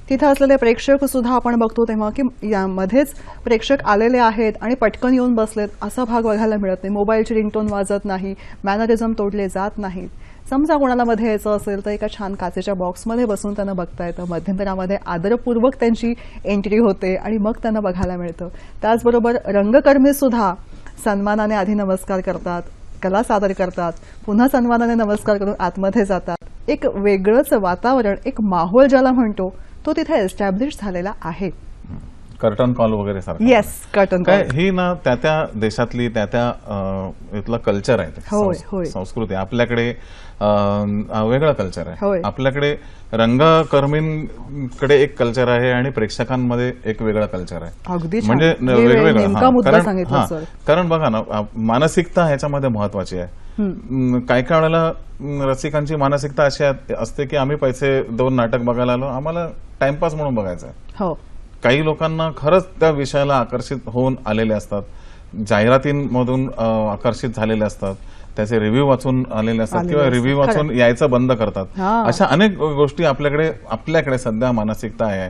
तिथे असलेले प्रेक्षक सुद्धा आपण बघतो तेव्हा की यामध्येच प्रेक्षक आलेले आहेत आणि पटकन येऊन बसलेत असा भाग बघायला मिळत नाही. मोबाईलची रिंगटोन वाजत नाही, मॅनरिझम तोडले जात नाहीत. समजा कोणाला मध्ये यायचं असेल तर एका छान काचेच्या बॉक्समध्ये बसून त्यांना बघता येतं. मध्यंतरामध्ये आदरपूर्वक त्यांची एंट्री होते आणि मग त्यांना बघायला मिळतं. त्याचबरोबर रंगकर्मी सुद्धा सन्मानाने आधी नमस्कार करतात, कला सादर करतात, पुन्हा सन्मानाने नमस्कार करून आतमध्ये जातात. एक वेगळंच वातावरण, एक माहोल ज्याला म्हणतो तो तिथे एस्टॅब्लिश झालेला आहे. कर्टन कॉल वगैरे सारखं. येस, कर्टन काय कॉल ही ना त्या देशातली त्या इथलं कल्चर आहे. होय, होय. संस्कृती. आपल्याकडे वेगळं कल्चर आहे. होय. आपल्याकडे रंगकर्मींकडे एक कल्चर आहे आणि प्रेक्षकांमध्ये एक वेगळं कल्चर आहे. अगदी छान. म्हणजे वेगवेगळं. नेमका मुद्दा सांगितला हां, सर. कारण बघा ना, मानसिकता ह्याच्यामध्ये महत्वाची आहे. काही काही वेळेला रसिकांची मानसिकता अशी असते की आम्ही पैसे देऊन नाटक बघायला आलो, आम्हाला टाइमपास म्हणून बघायचं आहे. हो. काही लोकांना खरंच त्या विषयाला आकर्षित होऊन आलेले असतात, जाहिरातींमधून आकर्षित झालेले असतात, त्याचे रिव्ह्यू वाचून आलेले असतात किंवा रिव्ह्यू वाचून यायचं बंद करतात. अशा अनेक गोष्टी आपल्याकडे सध्या मानसिकता आहे.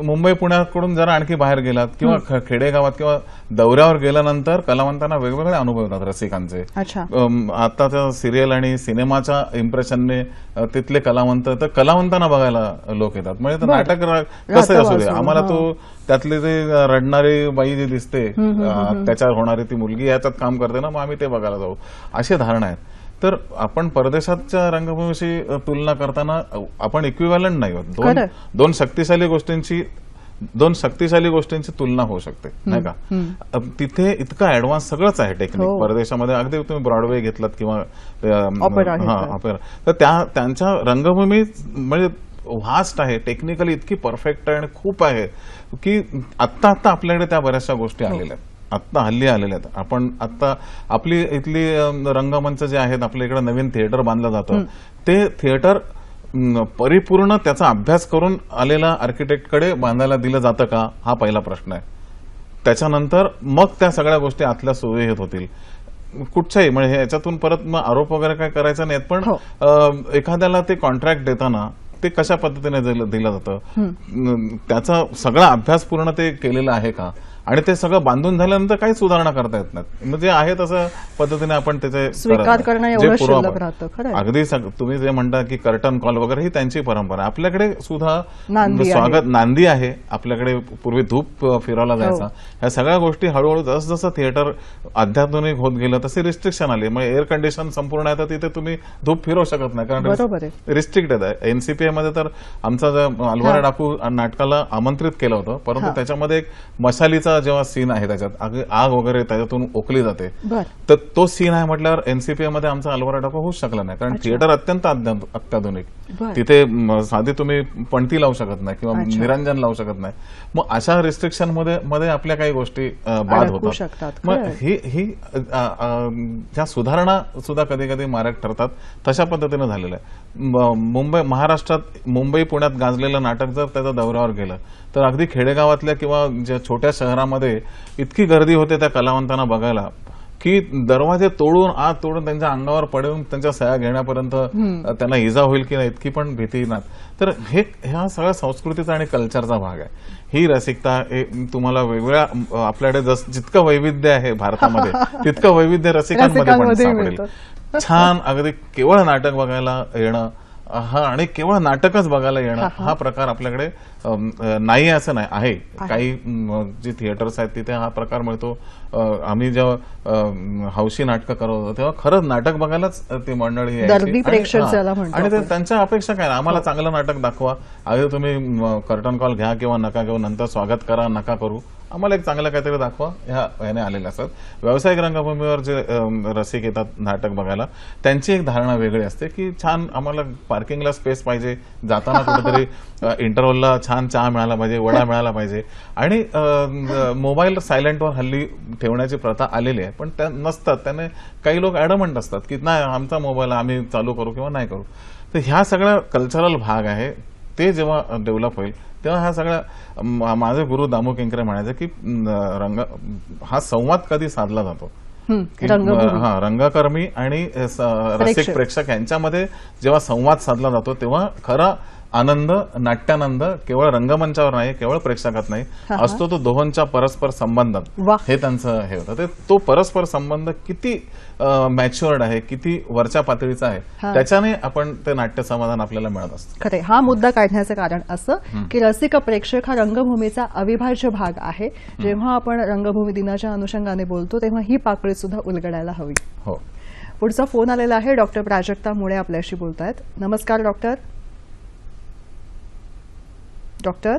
मुंबई पुण्याकडून जरा आणखी बाहेर गेलात किंवा खेडेगावात किंवा दौऱ्यावर गेल्यानंतर कलावंतांना वेगवेगळे अनुभव येतात रसिकांचे. आताच्या सिरियल आणि सिनेमाच्या इम्प्रेशनने तिथले कलावंत तर कलावंतांना बघायला लोक येतात. म्हणजे नाटक कसं असू दे, आम्हाला तो त्यातली जी रडणारी बाई जी दिसते, अत्याचार होणारी ती मुलगी याच्यात काम करते ना, मग आम्ही ते बघायला जाऊ, अशी धारणा आहेत. तर आपण परदेशाच्या रंगभूमीशी तुलना करताना आपण इक्विव्हॅलंट नाही होत. दोन शक्तिशाली गोष्टींची तुलना होऊ शकते, नाही का. तिथे इतकं ऍडव्हान्स सगळंच आहे टेक्निक. परदेशामध्ये अगदी तुम्ही ब्रॉडवे घेतलात किंवा ऑपेरा, तर त्यांच्या रंगभूमी म्हणजे व्हास्ट आहे, टेक्निकली इतकी परफेक्ट आहे आणि खूप आहे की आत्ता आपल्याकडे त्या बऱ्याचशा गोष्टी आलेल्या आहेत. आत्ता हल्ली आलेल्या आहेत. आपण आत्ता आपली इथली रंगमंच जे आहेत, आपल्या इकडे नवीन थिएटर बांधलं जातं, ते थिएटर परिपूर्ण त्याचा अभ्यास करून आलेला आर्किटेक्टकडे बांधायला दिलं जातं का, हा पहिला प्रश्न आहे. त्याच्यानंतर मग त्या सगळ्या गोष्टी आतल्या सुविधेत होतील. कुठच्याही म्हणजे याच्यातून परत मग आरोप वगैरे काय करायचा नाहीत, पण एखाद्याला ते कॉन्ट्रॅक्ट देताना ते कशा पद्धतीने दिलं जातं, त्याचा सगळा अभ्यास पूर्ण ते केलेला आहे का, आणि ते सगळं बांधून झाल्यानंतर काही सुधारणा करता येत नाहीत. म्हणजे आहे तसं पद्धतीने आपण त्याचे स्वीकार करणं एवढं शिल्लक राहतं. अगदी तुम्ही जे म्हणता की कर्टन कॉल वगैरे ही त्यांची परंपरा आहे. आपल्याकडे सुद्धा स्वागत नांदी आहे. आपल्याकडे पूर्वी धूप फिरवला जायचा. ह्या सगळ्या गोष्टी हळूहळू जसं थिएटर अत्याधुनिक होत गेलं तसे रिस्ट्रिक्शन आले. मग एअर कंडिशन संपूर्ण आहे तर तिथे तुम्ही धूप फिरवू शकत नाही, कारण रिस्ट्रिक्टेड आहे. एनसीपीआय मध्ये तर आमचा अलवारा डाकू नाटकाला आमंत्रित केलं होतं, परंतु त्याच्यामध्ये एक मशालीचा जेव्हा सीन आहे, त्याच्यात आग वगैरे त्याच्यातून ओकली जाते, तर तो सीन आहे म्हटल्यावर एनसीपीआय मध्ये आमचा अलवारा डाकू होऊच शकला नाही, कारण थिएटर अत्यंत अत्याधुनिक. तिथे साधी तुम्ही पणती लावू शकत नाही किंवा निरंजन लावू शकत नाही. मग अशा रिस्ट्रिक्शन मध्ये आपल्या काही गोष्टी बाद होतात. मग ही ह्या सुधारणा सुद्धा कधी कधी मारक ठरतात. तशा पद्धतीने झालेलं आहे. महाराष्ट्रात मुंबई पुण्यात गाजलेलं नाटक जर त्याच्या दौऱ्यावर गेलं तर अगदी खेडेगावातल्या किंवा ज्या छोट्या शहरामध्ये इतकी गर्दी होते त्या कलावंतांना बघायला की दरवाजे तोडून आत तोडून त्यांच्या अंगावर पडून त्यांच्या सह्या घेण्यापर्यंत त्यांना इजा होईल की नाही इतकी पण भीती नाही. तर ह्या सगळ्या संस्कृतीचा आणि कल्चरचा भाग आहे. ही रसिकता तुम्हाला वेगवेगळ्या आपल्याकडे जितकं वैविध्य आहे भारतामध्ये तितकं वैविध्य रसिकांमध्ये पण सापडेल. छान अगदी केवळ नाटक बघायला येणं आणि केवळ नाटकच बघायला येणं हा प्रकार आपल्याकडे नाही असं नाही आहे. काही जे थिएटर्स आहेत तिथे हा प्रकार मिळतो. आम्ही जेव्हा हौशी नाटकं करत होतो तेव्हा खरंच नाटक बघायलाच ती मंडळी आणि त्यांच्या अपेक्षा काय, आम्हाला चांगलं नाटक दाखवा, आधी तुम्ही कर्टन कॉल घ्या किंवा नका घेऊ, नंतर स्वागत करा नका करू, आम्हाला एक चांगलं काहीतरी दाखवा ह्याने आलेले असतात. व्यावसायिक रंगभूमीवर जे रसिक येतात नाटक बघायला, त्यांची एक धारणा वेगळी असते की छान आम्हाला पार्किंगला स्पेस पाहिजे, जाताना कुठेतरी इंटरव्हलला छान चहा मिळाला पाहिजे, वडा मिळाला पाहिजे. आणि मोबाईल सायलेंटवर हल्ली ठेवण्याची प्रथा आलेली आहे, पण त्या नसतात. त्याने काही लोक ॲडमंट असतात की नाही आमचा मोबाईल आम्ही चालू करू किंवा नाही करू. तर ह्या सगळ्या कल्चरल भाग आहे, ते जेव्हा डेव्हलप होईल तेव्हा ह्या सगळ्या माझे गुरु दामू केंकरे म्हणायचे की हा संवाद कधी साधला जातो की रंगकर्मी आणि रसिक प्रेक्षक यांच्यामध्ये जेव्हा संवाद साधला जातो तेव्हा खरा आनंद, नाट्यानंद केवळ रंगमंचावर नाही, केवळ प्रेक्षकात नाही असतो, तो दोहोंच्या परस्पर संबंधात. हे त्यांचं हे होतं. तो परस्पर संबंध किती मॅच्युअर्ड आहे, किती वरच्या पातळीचा आहे, त्याच्याने आपण ते नाट्य समाधान आपल्याला मिळत असतं. खरे हा मुद्दा काढण्याचं कारण असं की रसिक प्रेक्षक हा रंगभूमीचा अविभाज्य भाग आहे. जेव्हा आपण रंगभूमी दिनाच्या अनुषंगाने बोलतो तेव्हा ही पाकळी सुद्धा उलगडायला हवी. हो. पुढचा फोन आलेला आहे. डॉक्टर प्राजक्ता मुळे आपल्याशी बोलतायत. नमस्कार डॉक्टर. डॉक्टर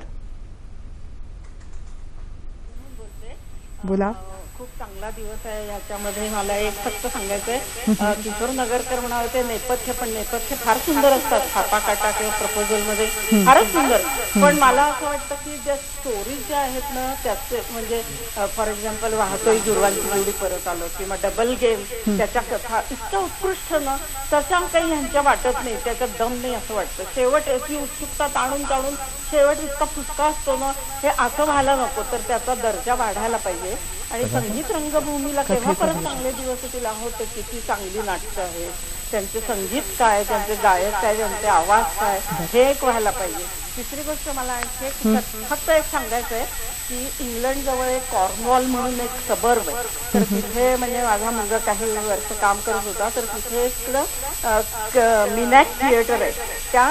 बोला. खूप चांगला दिवस आहे. याच्यामध्ये मला एक फक्त सांगायचंय, किशोर नगरकर म्हणाले ते नेपथ्य, पण नेपथ्य फार सुंदर असतात. छापा काटा किंवा प्रपोजल मध्ये फारच सुंदर. पण मला असं वाटतं की ज्या स्टोरीज ज्या आहेत ना त्याचे म्हणजे फॉर एक्झाम्पल वाहतोय जुडवांची जोडी परत आलो किंवा डबल गेम, त्याच्या कथा इतक्या उत्कृष्ट ना तशा काही ह्यांच्या वाटत नाही, त्याच्यात दम नाही असं वाटतं. शेवट याची उत्सुकता ताणून ताणून शेवट इतका फुसका असतो ना, हे असं व्हायला नको. तर त्याचा दर्जा वाढायला पाहिजे. आणि संगीत रंगभूमीला केव्हा परत चांगले दिवस येतील. आहोत ते किती चांगली नाटकं आहेत, त्यांचे संगीत काय, त्यांचे गायक काय, त्यांचे आवाज काय, हे एक व्हायला पाहिजे. तिसरी गोष्ट मला आणखी फक्त एक सांगायचं आहे की इंग्लंड जवळ एक कॉर्नवॉल म्हणून एक सबर्ब आहे. तर तिथे म्हणजे माझा मुलगा काही वर्ष काम करत होता, तर तिथे एक मिनॅक थिएटर आहे. त्या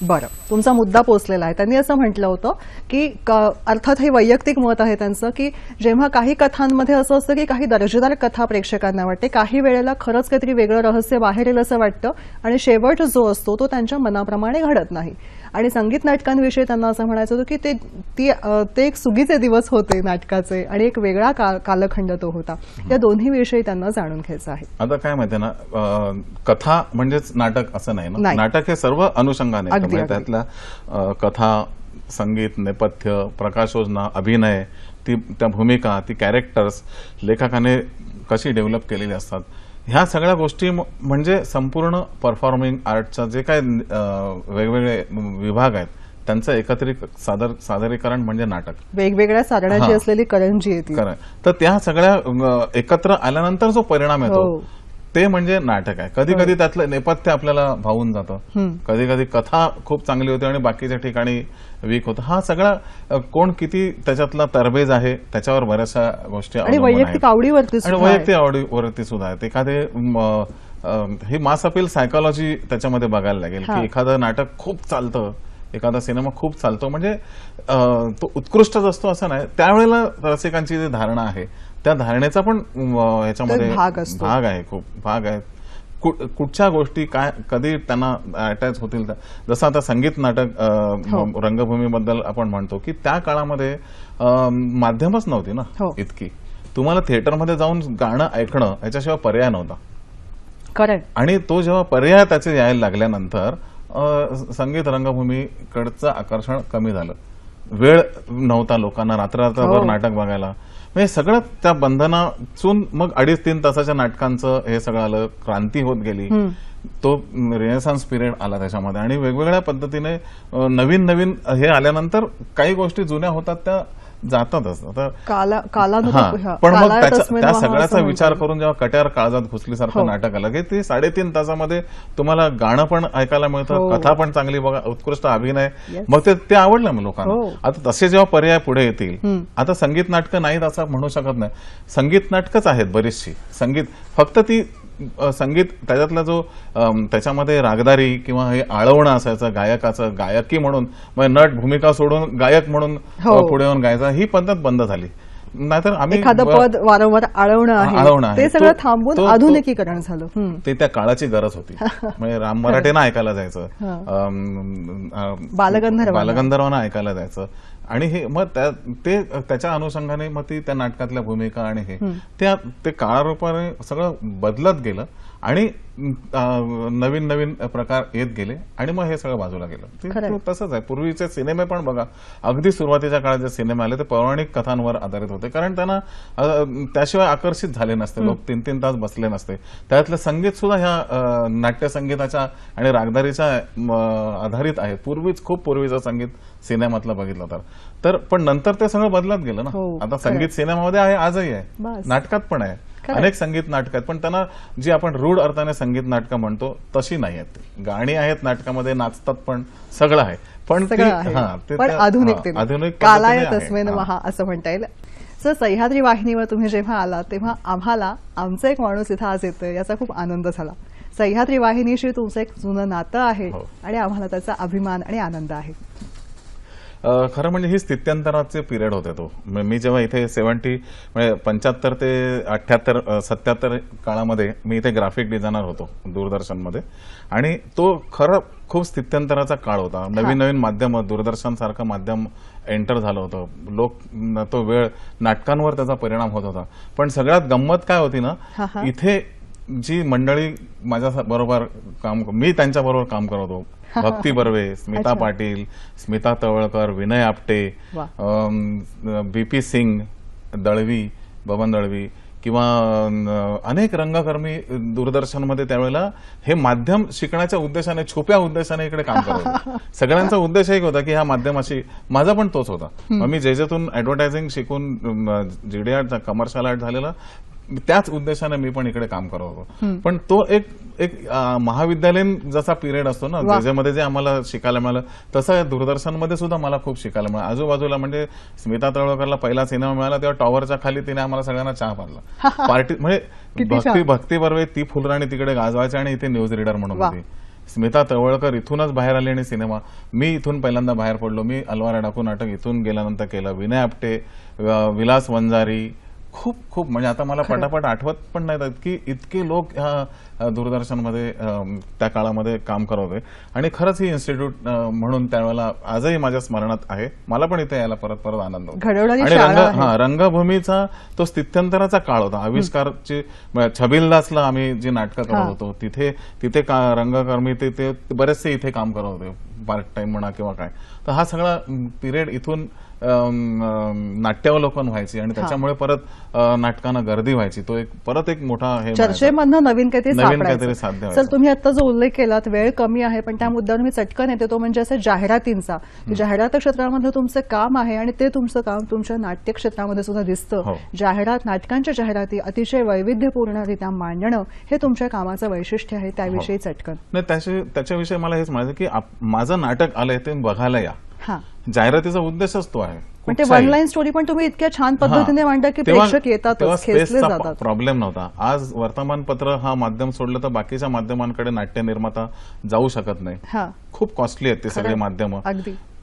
बरं, तुमचा मुद्दा पोचलेला आहे. त्यांनी असं म्हटलं होतं की अर्थात हे वैयक्तिक मत आहे त्यांचं की जेव्हा काही कथांमध्ये असं असतं की काही दर्जेदार कथा प्रेक्षकांना वाटते, काही वेळेला खरंच काहीतरी वेगळं रहस्य बाहेर येईल असं वाटतं आणि शेवट जो असतो तो त्यांच्या मनाप्रमाणे घडत नाही. आणि संगीत नाटकांविषयी त्यांना असं म्हणायचं होतं की ते एक सुगीचे दिवस होते नाटकाचे आणि एक वेगळा कालखंड तो होता. या दोन्ही विषयी त्यांना जाणून घ्यायचं आहे. आता काय माहितीये ना, कथा म्हणजेच नाटक असं नाही ना. नाटक हे सर्व अनुषंगाने, त्यातल्या कथा, संगीत, नेपथ्य, प्रकाशयोजना, अभिनय, त्या भूमिका, ती कॅरेक्टर्स लेखकाने कशी डेव्हलप केलेली असतात, ह्या सगळ्या गोष्टी म्हणजे संपूर्ण परफॉर्मिंग आर्टचा जे काय वेगवेगळे विभाग आहेत त्यांचं एकत्रित सादरीकरण म्हणजे नाटक. वेगवेगळ्या साधनाची असलेली करंजी येते. तर त्या सगळ्या एकत्र आल्यानंतर जो परिणाम येतो ते म्हणजे नाटक आहे. कधी कधी त्यातलं नेपथ्य आपल्याला भावून जातं, कधी कधी कथा खूप चांगली होती आणि बाकीच्या ठिकाणी वीक होतं. हा सगळा कोण किती त्याच्यातला तरबेज आहे त्याच्यावर बऱ्याचशा गोष्टी आणि वैयक्तिक आवडीवरती सुद्धा आहेत. एखादे ही मास अपील सायकोलॉजी त्याच्यामध्ये बघायला लागेल की एखादं नाटक खूप चालतं, एखादा सिनेमा खूप चालतो म्हणजे तो उत्कृष्टच असतो असं नाही. त्यावेळेला रसिकांची जी धारणा आहे त्या धारणेचा पण ह्याच्यामध्ये भाग आहे, खूप भाग आहे. कुठच्या गोष्टी काय कधी त्यांना अटॅच होतील. जसं आता संगीत नाटक रंगभूमीबद्दल आपण म्हणतो की त्या काळामध्ये माध्यमच नव्हती ना इतकी. तुम्हाला थिएटरमध्ये जाऊन गाणं ऐकणं याच्याशिवाय पर्याय नव्हता. आणि तो जेव्हा पर्याय त्याचे यायला लागल्यानंतर संगीत रंगभूमीकडचं आकर्षण कमी झालं. वेळ नव्हता लोकांना रात्रभर नाटक बघायला. म्हणजे सगळं त्या बंधनातून मग 2.5-3 तासाच्या नाटकांचं हे सगळं आलं, क्रांती होत गेली. तो रेनेसान्स पिरियड आला त्याच्यामध्ये आणि वेगवेगळ्या पद्धतीने नवीन नवीन हे आल्यानंतर काही गोष्टी जुन्या होतात त्या जातातच. पण मग त्या सगळ्याचा विचार करून जेव्हा कट्यार काळजात घुसलीसारखं नाटक आलं की ते 3.5 तासामध्ये तुम्हाला गाणं पण ऐकायला मिळतं, कथा पण चांगली बघा, उत्कृष्ट अभिनय, मग ते आवडलं मग लोकांना. आता तसे जेव्हा पर्याय पुढे येतील, आता संगीत नाटकं नाहीत असं म्हणू शकत नाही. संगीत नाटकच आहेत बरीचशी. संगीत फक्त ती संगीत त्याच्यातला जो त्याच्यामध्ये रागदारी किंवा हे आळवणं असायचं गायकाचं, गायकी म्हणून नट भूमिका सोडून गायक म्हणून पुढे येऊन गायचा, ही पद्धत बंद झाली. नाहीतर आम्ही एखादं पद वारंवार आळवणं आळवणं आहे आहे. ते सगळं तो- थांबून तो- आधुनिकीकरण झालं. ते त्या काळाची गरज होती. म्हणजे राम मराठेंना ऐकायला जायचं, बालगंधर्वांना ऐकायला जायचं आणि हे मग ते त्याच्या अनुषंगाने मग ती त्या नाटकातल्या भूमिका आणि हे ते काळारूपाने सगळं बदलत गेलं आणि नवीन नवीन प्रकार येत गेले आणि मग हे सगळं बाजूला गेलं. तसंच आहे. पूर्वीचे सिनेमे पण बघा, अगदी सुरुवातीच्या काळात जे सिनेमे आले ते पौराणिक कथांवर आधारित होते, कारण त्यांना त्याशिवाय आकर्षित झाले नसते लोक, 3-3 तास बसले नसते. त्यातलं संगीत सुद्धा ह्या नाट्य संगीताच्या आणि रागदारीच्या आधारित आहे. खूप पूर्वीचं संगीत सिनेमातलं बघितलं तर पण नंतर ते सगळं बदलत गेलं ना. आता संगीत सिनेमामध्ये आहे, आजही आहे, नाटकात पण आहे, अनेक संगीत नाटक आहेत, पण त्यांना जी आपण रूढ अर्थाने संगीत नाटकं म्हणतो तशी नाही आहेत. गाणी आहेत नाटकामध्ये, नाचतात, पण सगळं आहे, पण आधुनिक कालाय तस्मेन महा असं म्हणता येईल. सर, सह्याद्री वाहिनीवर तुम्ही जेव्हा आला तेव्हा आम्हाला आमचा एक माणूस इथं आज येतोय याचा खूप आनंद झाला. सह्याद्री वाहिनीशी तुमचं एक जुनं नातं आहे आणि आम्हाला त्याचा अभिमान आणि आनंद आहे. खरं म्हणजे ही स्थित्यंतराचे पिरियड होते. तो मी जेव्हा इथे 75 ते 78-77 काळामध्ये मी इथे ग्राफिक डिझायनर होतो दूरदर्शनमध्ये आणि तो खरं खूप स्थित्यंतराचा काळ होता. नवीन नवीन माध्यम, दूरदर्शन सारखं माध्यम एंटर झालं होतं. तो वेळ नाटकांवर त्याचा परिणाम होत होता. पण सगळ्यात गंमत काय होती ना, इथे जी मंडळी माझ्या बरोबर मी त्यांच्या बरोबर काम करत होतो, भक्ती बर्वे, स्मिता पाटील, स्मिता तवळकर, विनय आपटे, BP सिंग, बबन दळवी किंवा अनेक रंगकर्मी दूरदर्शनमध्ये त्यावेळेला हे माध्यम शिकण्याच्या उद्देशाने, छुप्या उद्देशाने इकडे काम करत होते. सगळ्यांचा उद्देश एक होता की ह्या माध्यमाशी, माझा पण तोच होता. मी जेतून ऍडव्हर्टायझिंग शिकून GD कमर्शियल आर्ट झालेला, त्याच उद्देशाने मी पण इकडे काम करत होतो. पण तो एक महाविद्यालयीन जसा पिरियड असतो ना, ज्याच्यामध्ये जे आम्हाला शिकायला मिळालं, तसं दूरदर्शनमध्ये सुद्धा मला खूप शिकायला मिळालं. आजूबाजूला म्हणजे स्मिता तळवकरला पहिला सिनेमा मिळाला तेव्हा टॉवरच्या खाली तिने आम्हाला सगळ्यांना चहा पाजला. पार्टी म्हणजे भक्ती बर्वे ती फुलराणी तिकडे गाजवायची आणि इथे न्यूज रीडर म्हणून होती. स्मिता तळवळकर इथूनच बाहेर आली आणि सिनेमा, मी इथून पहिल्यांदा बाहेर पडलो. मी अलवार डाकू नाटक इथून गेल्यानंतर केलं. विनय आपटे, विलास वंजारी, खूप म्हणजे आता मला पटापट आठवत पण नाहीत की इतके लोक ह्या दूरदर्शनमध्ये त्या काळामध्ये काम करत होते. आणि खरंच ही इन्स्टिट्यूट म्हणून त्यावेळेला आजही माझ्या स्मरणात आहे. मला पण इथे यायला परत आनंद होतो. आणि रंगभूमीचा तो स्थित्यंतराचा काळ होता. आविष्कारची छबिलदासला आम्ही जी नाटकं करत होतो तिथे रंगकर्मी ते बरेचसे इथे काम करत होते, पार्ट टाइम म्हणा किंवा काय. तर हा सगळा पिरियड इथून नाट्यावलोकन व्हायची आणि त्याच्यामुळे परत नाटकांना गर्दी व्हायची. तो परत एक मोठा हे चर्चेमधनं नवीन काहीतरी साध्य. सर, तुम्ही आता जो उल्लेख केलात, वेळ कमी आहे पण त्या मुद्द्यावर मी चटकन येते, तो म्हणजे असं जाहिरातींचा. जाहिरात क्षेत्रामधलं तुमचं काम आहे आणि ते तुमचं काम तुमच्या नाट्य क्षेत्रामध्ये सुद्धा दिसतं. जाहिरात, नाटकांच्या जाहिराती अतिशय वैविध्यपूर्णरित्या मांडणं हे तुमच्या कामाचं वैशिष्ट्य आहे. त्याविषयी चटकन. नाही, त्याच्याविषयी मला हेच म्हणायचं की माझं नाटक आलंय ते बघायला या. जाहिरातीचा उद्देशच तो आहे. म्हणजे वन लाईन स्टोरी पण तुम्ही इतक्या छान पद्धतीने मांडता की प्रेक्षक येतातच, खेचले जातात. प्रॉब्लेम नव्हता. आज वर्तमानपत्र हा माध्यम सोडलं तर बाकीच्या माध्यमांकडे नाट्य निर्माता जाऊ शकत नाही. खूप कॉस्टली आहेत ते सगळे माध्यम.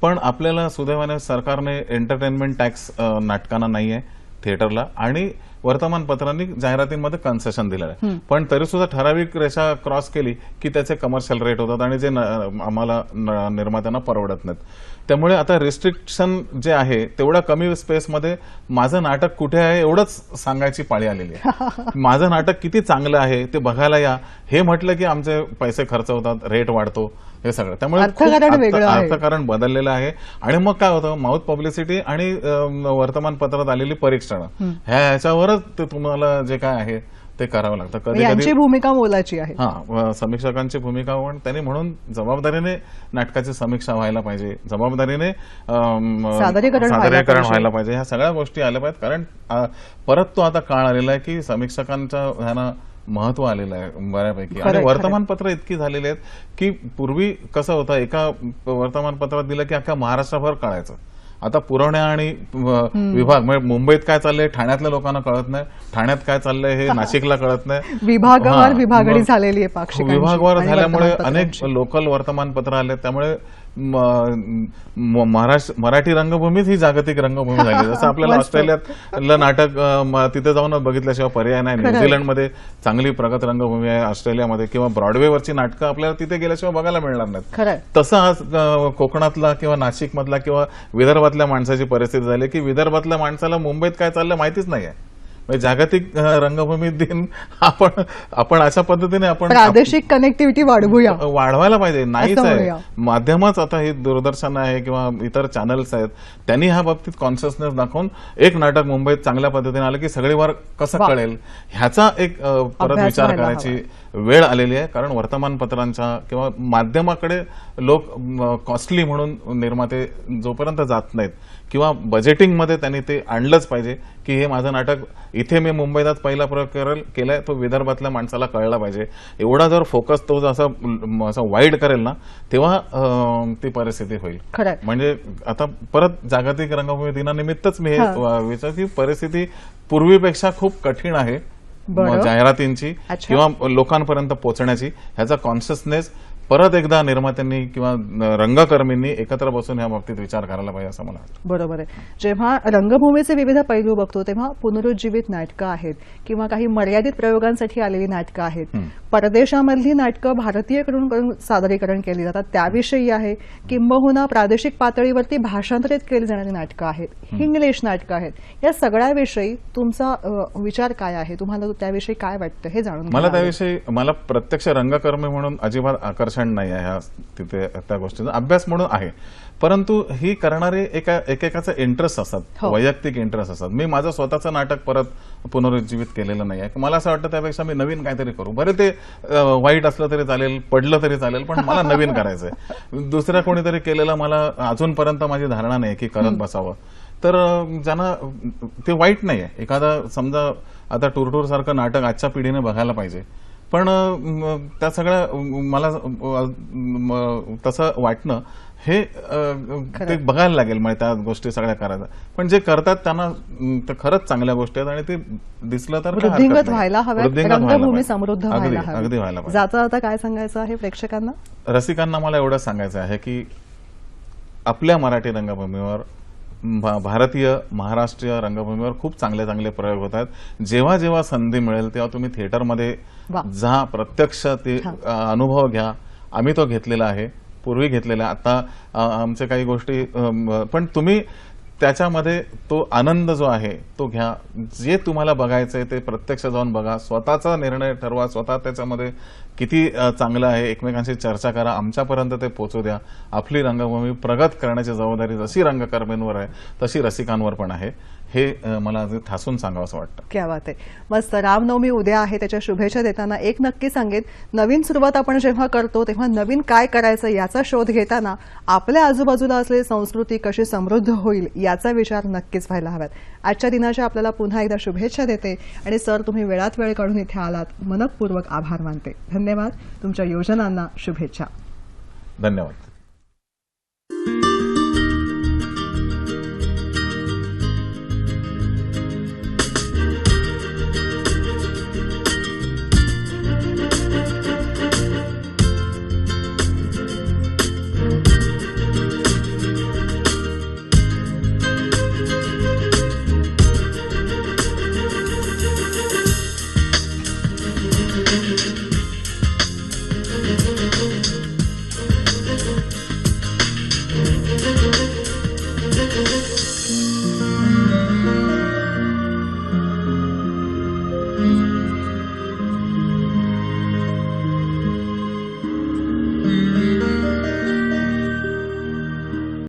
पण आपल्याला सुदैवाने सरकारने एंटरटेनमेंट टॅक्स नाटकांना नाहीये, थिएटरला, आणि वर्तमानपत्रांनी जाहिरातींमध्ये कन्सेशन दिलेलं आहे. पण तरी सुद्धा ठराविक रेषा क्रॉस केली की त्याचे कमर्शियल रेट होतात आणि जे आम्हाला निर्मात्यांना परवडत नाहीत. त्यामुळे आता रिस्ट्रिक्शन जे आहे तेवढ्या कमी स्पेसमध्ये माझं नाटक कुठे आहे एवढंच सांगायची पाळी आलेली आहे. माझं नाटक किती चांगलं आहे ते बघायला या हे म्हटलं की आमचे पैसे खर्च होतात, रेट वाढतो, हे सगळं. त्यामुळे अर्थकारण बदललेलं आहे. आणि मग काय होतं, माउथ पब्लिसिटी आणि वर्तमानपत्रात आलेली परीक्षणं ह्याच्यावरच ते तुम्हाला जे काय आहे ते करावं लागतं. कधी भूमिका मोलाची आहे. समीक्षकांची भूमिका त्यांनी म्हणून जबाबदारीने नाटकाची समीक्षा व्हायला पाहिजे, जबाबदारीने सादरीकरण व्हायला पाहिजे, ह्या सगळ्या गोष्टी आल्या पाहिजेत. कारण परत तो आता काळ आलेला आहे की समीक्षकांच्या ह्यानं महत्व आलेलं आहे बऱ्यापैकी. आणि वर्तमानपत्र इतकी झालेली आहेत की पूर्वी कसं होतं, एका वर्तमानपत्रात दिलं की अख्ख्या महाराष्ट्रभर कळायचं. आता पुरवण्या आणि विभाग म्हणजे मुंबईत काय चाललंय ठाण्यातल्या लोकांना कळत नाही, ठाण्यात काय चाललंय हे नाशिकला कळत नाही. विभागवार विभागणी झालेली आहे पाक्षिकांची. विभागवार आणि झाल्यामुळे वर्तमानपत्रांची. अनेक लोकल वर्तमानपत्र आले, त्यामुळे मराठी रंगभूमीच ही जागतिक रंगभूमी झाली. जसं आपल्याला ऑस्ट्रेलियातलं नाटक तिथे जाऊन बघितल्याशिवाय पर्याय नाही. न्यूझीलंडमध्ये चांगली प्रगत रंगभूमी आहे, ऑस्ट्रेलियामध्ये किंवा ब्रॉडवेवरची नाटकं आपल्याला तिथे गेल्याशिवाय बघायला मिळणार नाहीत. तसं आज कोकणातला किंवा नाशिकमधला किंवा विदर्भातल्या माणसाची परिस्थिती झाली की विदर्भातल्या माणसाला मुंबईत काय चाललं माहितीच नाहीये. म्हणजे जागतिक रंगभूमी दिन आपण अशा पद्धतीने आपण प्रादेशिक कनेक्टिव्हिटी वाढवायला पाहिजे. नाहीच आहे. माध्यमच आता हे दूरदर्शन आहे किंवा इतर चॅनल्स आहेत, त्यांनी ह्या बाबतीत कॉन्शियसनेस दाखवून एक नाटक मुंबईत चांगल्या पद्धतीने आलं की सगळी वार कसं कळेल ह्याचा एक परत विचार करायची वेळ आलेली आहे. कारण वर्तमानपत्रांच्या किंवा माध्यमाकडे लोक कॉस्टली म्हणून निर्माते जोपर्यंत जात नाहीत किंवा बजेटिंगमध्ये त्यांनी ते आणलंच पाहिजे की हे माझं नाटक इथे मी मुंबईत पहिला प्रयोग केलाय तो विदर्भातल्या माणसाला कळला पाहिजे. एवढा जर फोकस तो असं वाईड करेल ना तेव्हा ती परिस्थिती होईल. म्हणजे आता परत जागतिक रंगभूमी दिनानिमित्तच मी हे विचार की परिस्थिती पूर्वीपेक्षा खूप कठीण आहे जाहिरातींची किंवा लोकांपर्यंत पोहोचण्याची. ह्याचा कॉन्शियसनेस परत एकदा निर्मात्यांनी किंवा रंगकर्मींनी एकत्र बसून या बाबतीत विचार करायला पाहिजे असं मला वाटतं. बरोबर आहे. जेव्हा रंगभूमीचे विविध पैलू बघतो तेव्हा पुनरुज्जीवित नाटकं आहेत किंवा काही मर्यादित प्रयोगांसाठी आलेली नाटकं आहेत, परदेशामधली नाटकं भारतीयकडून सादरीकरण केली जातात त्याविषयी आहे, किंबहुना प्रादेशिक पातळीवरती भाषांतरित केली जाणारी नाटकं आहेत, इंग्लिश नाटकं आहेत. या सगळ्याविषयी तुमचा विचार काय आहे? तुम्हाला त्याविषयी काय वाटतं हे जाणून मला त्याविषयी मला प्रत्यक्ष रंगकर्मी म्हणून अजिबात आकर्षण नाही आहे. ह्या तिथे त्या गोष्टीचा अभ्यास म्हणून आहे, परंतु ही करणारे एकेकाचे इंटरेस्ट असतात, वैयक्तिक इंटरेस्ट असतात. मी माझं स्वतःचं नाटक परत पुनरुज्जीवित केलेलं नाही आहे. मला असं वाटतं त्यापेक्षा मी नवीन काहीतरी करू. बरे ते वाईट असलं तरी चालेल, पडलं तरी चालेल, पण मला नवीन करायचंय. दुसऱ्या कोणीतरी केलेलं मला अजूनपर्यंत माझी धारणा नाही की करत बसावं. तर ज्यांना ते वाईट नाहीये. एखादा समजा आता टूरटूर सारखं नाटक आजच्या पिढीने बघायला पाहिजे, पण त्या सगळ्या मला तसं वाटणं हे ते बघायला लागेल. म्हणजे त्या गोष्टी सगळ्या करायच्या, पण जे करतात त्यांना खरंच चांगल्या गोष्टी आहेत आणि ते दिसलं तर वृद्धिंगत व्हायला हव्यात, रंगभूमी समृद्ध अगदी व्हायला व्हायला पाहिजे. जाता जाता काय सांगायचं आहे प्रेक्षकांना, रसिकांना? मला एवढं सांगायचं आहे की आपल्या मराठी रंगभूमीवर, भारतीय महाराष्ट्रीय रंगभूमीवर खूप चांगले चांगले प्रयोग होत आहेत. जेव्हा जेव्हा संधी मिळेल तेव्हा तुम्ही थिएटरमध्ये जा, प्रत्यक्ष ते अनुभव घ्या. आम्ही तो घेतलेला आहे, पूर्वी घेतलेला, आता आमच्या काही गोष्टी, पण तुम्ही त्याच्यामध्ये तो आनंद जो आहे तो घ्या. जे तुम्हाला बघायचंय ते प्रत्यक्ष जाऊन बघा, स्वतःचा निर्णय ठरवा, स्वतः त्याच्यामध्ये किती चांगलं आहे एकमेकांशी चर्चा करा, आमच्यापर्यंत ते पोहोचू द्या. आपली रंगभूमी प्रगत करण्याची जबाबदारी जशी रंगकर्मींवर आहे तशी रसिकांवर पण आहे. हे मला ठासून सांगावं असं वाटतं. क्या बात आहे. मस्त. रामनवमी उद्या आहे, त्याच्या शुभेच्छा देताना एक नक्की सांगेन, नवीन सुरुवात आपण जेव्हा करतो तेव्हा नवीन काय करायचं याचा शोध घेताना आपल्या आजूबाजूला असलेली संस्कृती कशी समृद्ध होईल याचा विचार नक्कीच व्हायला हव्यात. आजच्या दिनाच्या आपल्याला पुन्हा एकदा शुभेच्छा देते आणि सर तुम्ही वेळात वेळ काढून इथे आलात, मनपूर्वक आभार मानते. धन्यवाद. तुमच्या योजनांना शुभेच्छा. धन्यवाद.